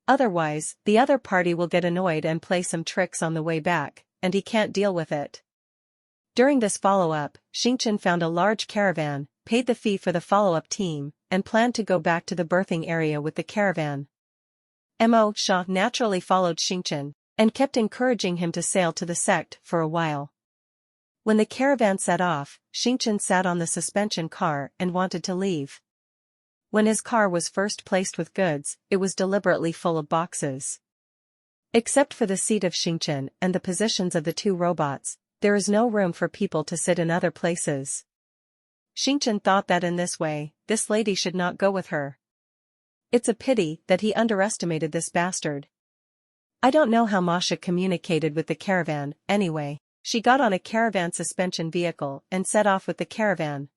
Speaker 1: Otherwise, the other party will get annoyed and play some tricks on the way back, and he can't deal with it. During this follow-up, Xingchen found a large caravan, paid the fee for the follow-up team, and planned to go back to the berthing area with the caravan. Mo Sha naturally followed Xingchen, and kept encouraging him to sail to the sect for a while. When the caravan set off, Xingchen sat on the suspension car and wanted to leave. When his car was first placed with goods, it was deliberately full of boxes. Except for the seat of Xingchen and the positions of the two robots, there is no room for people to sit in other places. Xingchen thought that in this way, this lady should not go with her. It's a pity that he underestimated this bastard. I don't know how Masha communicated with the caravan, anyway. She got on a caravan suspension vehicle and set off with the caravan.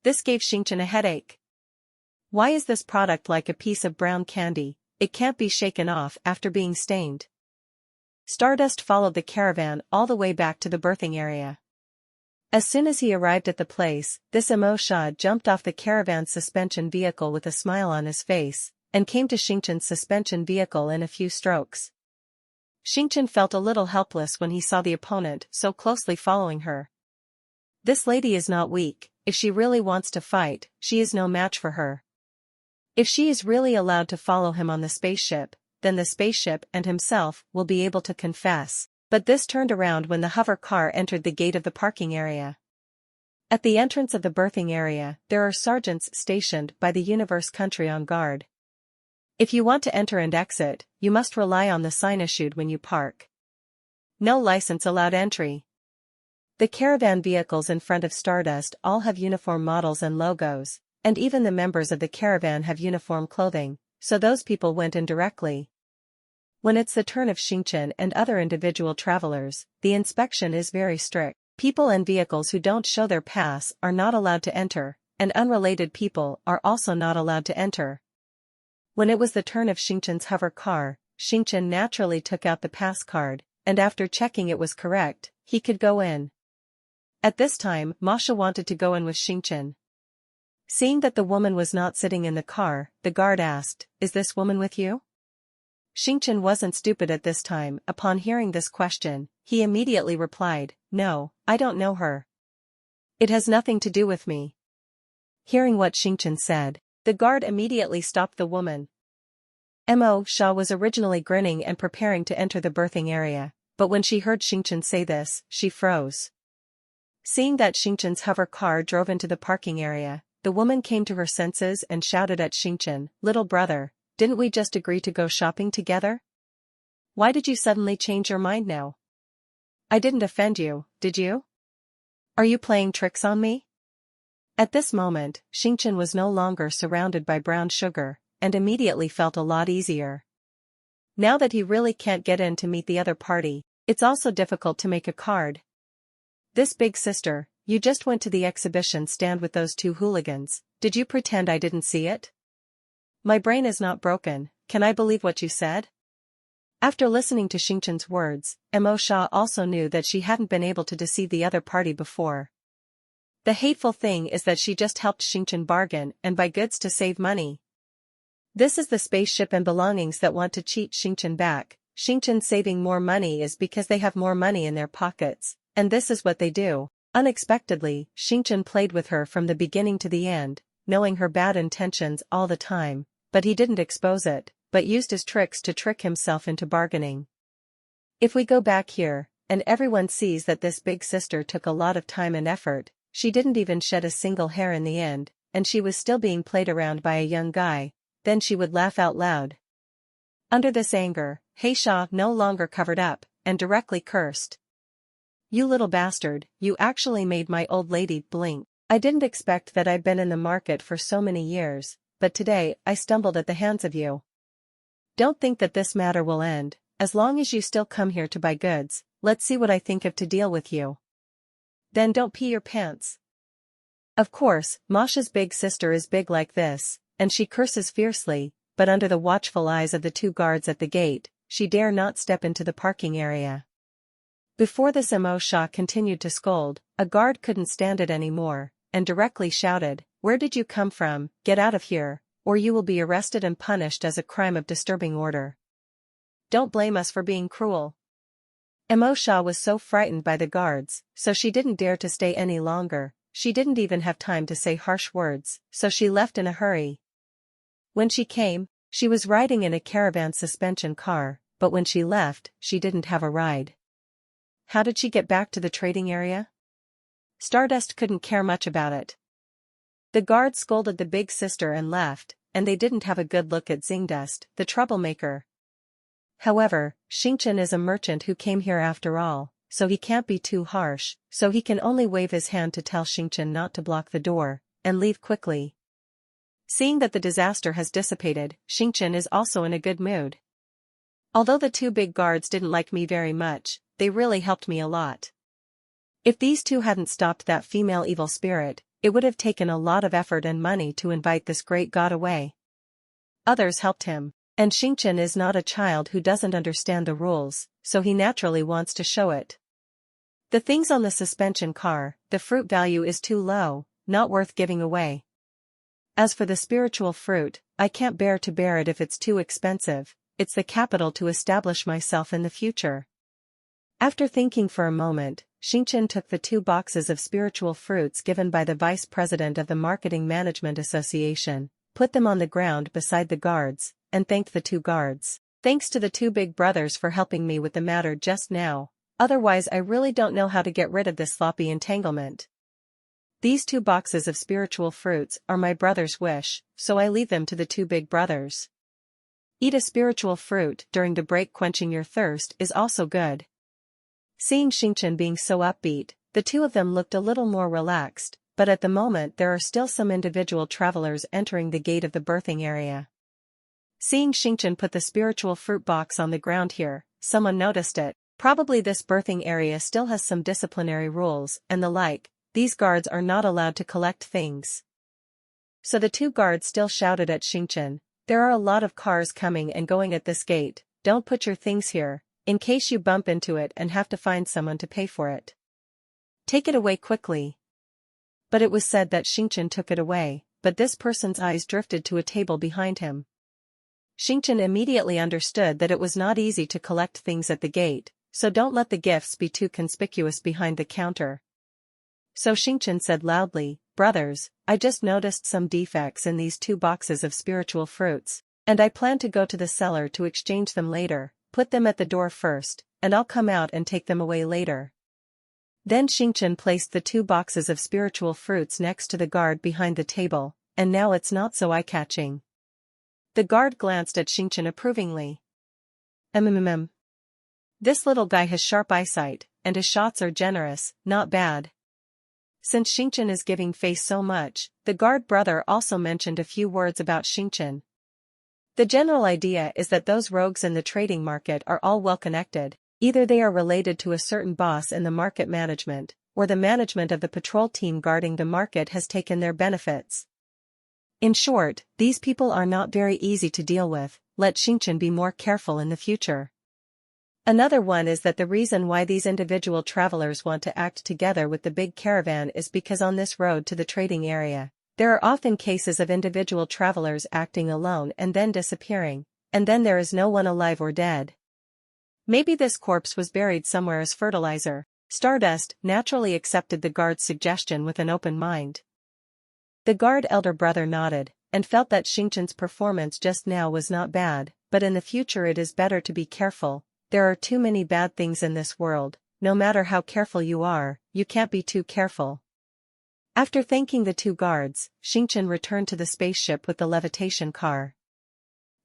Speaker 1: This gave Xingchen a headache. Why is this product like a piece of brown candy? It can't be shaken off after being stained. Stardust followed the caravan all the way back to the berthing area. As soon as he arrived at the place, this Mo Sha jumped off the caravan's suspension vehicle with a smile on his face, and came to Xingchen's suspension vehicle in a few strokes. Xingchen felt a little helpless when he saw the opponent so closely following her. This lady is not weak. If she really wants to fight, she is no match for her. If she is really allowed to follow him on the spaceship, then the spaceship and himself will be able to confess. But this turned around when the hover car entered the gate of the parking area. At the entrance of the berthing area, there are sergeants stationed by the universe country on guard. If you want to enter and exit, you must rely on the sign issued when you park. No license allowed entry. The caravan vehicles in front of Stardust all have uniform models and logos, and even the members of the caravan have uniform clothing, so those people went in directly. When it's the turn of Xingchen and other individual travelers, the inspection is very strict. People and vehicles who don't show their pass are not allowed to enter, and unrelated people are also not allowed to enter. When it was the turn of Xingchen's hover car, Xingchen naturally took out the pass card, and after checking it was correct, he could go in. At this time, Masha wanted to go in with Xingchen. Seeing that the woman was not sitting in the car, the guard asked, "Is this woman with you?" Xingchen wasn't stupid at this time. Upon hearing this question, he immediately replied, "No, I don't know her. It has nothing to do with me." Hearing what Xingchen said, the guard immediately stopped the woman. Mo Sha was originally grinning and preparing to enter the berthing area, but when she heard Xingchen say this, she froze. Seeing that Xingchen's hover car drove into the parking area, the woman came to her senses and shouted at Xingchen, "Little brother, didn't we just agree to go shopping together? Why did you suddenly change your mind now? I didn't offend you, did you? Are you playing tricks on me?" At this moment, Xingchen was no longer surrounded by brown sugar, and immediately felt a lot easier. Now that he really can't get in to meet the other party, it's also difficult to make a card. "This big sister, you just went to the exhibition stand with those two hooligans. Did you pretend I didn't see it? My brain is not broken. Can I believe what you said?" After listening to Xingchen's words, Mo Sha also knew that she hadn't been able to deceive the other party before. The hateful thing is that she just helped Xingchen bargain and buy goods to save money. This is the spaceship and belongings that want to cheat Xingchen back. Xingchen saving more money is because they have more money in their pockets, and this is what they do. Unexpectedly, Xingchen played with her from the beginning to the end, knowing her bad intentions all the time, but he didn't expose it, but used his tricks to trick himself into bargaining. If we go back here, and everyone sees that this big sister took a lot of time and effort, she didn't even shed a single hair in the end, and she was still being played around by a young guy, then she would laugh out loud. Under this anger, He Sha no longer covered up, and directly cursed. You little bastard, you actually made my old lady blink. I didn't expect that I'd been in the market for so many years, but today I stumbled at the hands of you. Don't think that this matter will end, as long as you still come here to buy goods. Let's see what I think of to deal with you. Then don't pee your pants. Of course, Masha's big sister is big like this, and she curses fiercely, but under the watchful eyes of the two guards at the gate, she dare not step into the parking area. Before this Masha continued to scold, a guard couldn't stand it anymore, and directly shouted, "Where did you come from? Get out of here, or you will be arrested and punished as a crime of disturbing order. Don't blame us for being cruel." Masha was so frightened by the guards, so she didn't dare to stay any longer. She didn't even have time to say harsh words, so she left in a hurry. When she came, she was riding in a caravan suspension car, but when she left, she didn't have a ride. How did she get back to the trading area? Stardust couldn't care much about it. The guard scolded the big sister and left, and they didn't have a good look at Zingdust, the troublemaker. However, Xingchen is a merchant who came here after all, so he can't be too harsh, so he can only wave his hand to tell Xingchen not to block the door, and leave quickly. Seeing that the disaster has dissipated, Xingchen is also in a good mood. Although the two big guards didn't like me very much, they really helped me a lot. If these two hadn't stopped that female evil spirit, it would have taken a lot of effort and money to invite this great god away. Others helped him, and Xingchen is not a child who doesn't understand the rules, so he naturally wants to show it. The things on the suspension car, the fruit value is too low, not worth giving away. As for the spiritual fruit, I can't bear to bear it if it's too expensive. It's the capital to establish myself in the future. After thinking for a moment, Xingchen took the 2 boxes of spiritual fruits given by the vice president of the Marketing Management Association, put them on the ground beside the guards, and thanked the 2 guards. Thanks to the 2 big brothers for helping me with the matter just now, otherwise I really don't know how to get rid of this sloppy entanglement. These 2 boxes of spiritual fruits are my brother's wish, so I leave them to the 2 big brothers. Eat a spiritual fruit during the break. Quenching your thirst is also good. Seeing Xingchen being so upbeat, the 2 of them looked a little more relaxed, but at the moment there are still some individual travelers entering the gate of the birthing area. Seeing Xingchen put the spiritual fruit box on the ground here, someone noticed it. Probably this birthing area still has some disciplinary rules and the like. These guards are not allowed to collect things. So the 2 guards still shouted at Xingchen, "There are a lot of cars coming and going at this gate, don't put your things here, in case you bump into it and have to find someone to pay for it. Take it away quickly." But it was said that Xingchen took it away, but this person's eyes drifted to a table behind him. Xingchen immediately understood that it was not easy to collect things at the gate, so don't let the gifts be too conspicuous behind the counter. So Xingchen said loudly, "Brothers, I just noticed some defects in these 2 boxes of spiritual fruits, and I plan to go to the cellar to exchange them later. Put them at the door first, and I'll come out and take them away later." Then Xingchen placed the 2 boxes of spiritual fruits next to the guard behind the table, and now it's not so eye-catching. The guard glanced at Xingchen approvingly. This little guy has sharp eyesight, and his shots are generous, not bad." Since Xingchen is giving face so much, the guard brother also mentioned a few words about Xingchen. The general idea is that those rogues in the trading market are all well-connected. Either they are related to a certain boss in the market management, or the management of the patrol team guarding the market has taken their benefits. In short, these people are not very easy to deal with. Let Xingchen be more careful in the future. Another one is that the reason why these individual travelers want to act together with the big caravan is because on this road to the trading area, there are often cases of individual travelers acting alone and then disappearing, and then there is no one alive or dead. Maybe this corpse was buried somewhere as fertilizer. Stardust naturally accepted the guard's suggestion with an open mind. The guard elder brother nodded, and felt that Xingchen's performance just now was not bad, but in the future it is better to be careful. There are too many bad things in this world. No matter how careful you are, you can't be too careful. After thanking the 2 guards, Xingchen returned to the spaceship with the levitation car.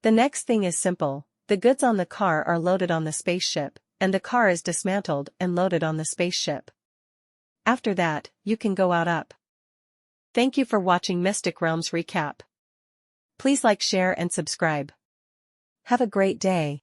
Speaker 1: The next thing is simple. The goods on the car are loaded on the spaceship, and the car is dismantled and loaded on the spaceship. After that, you can go out up. Thank you for watching Mystic Realms Recap. Please like, share and subscribe. Have a great day.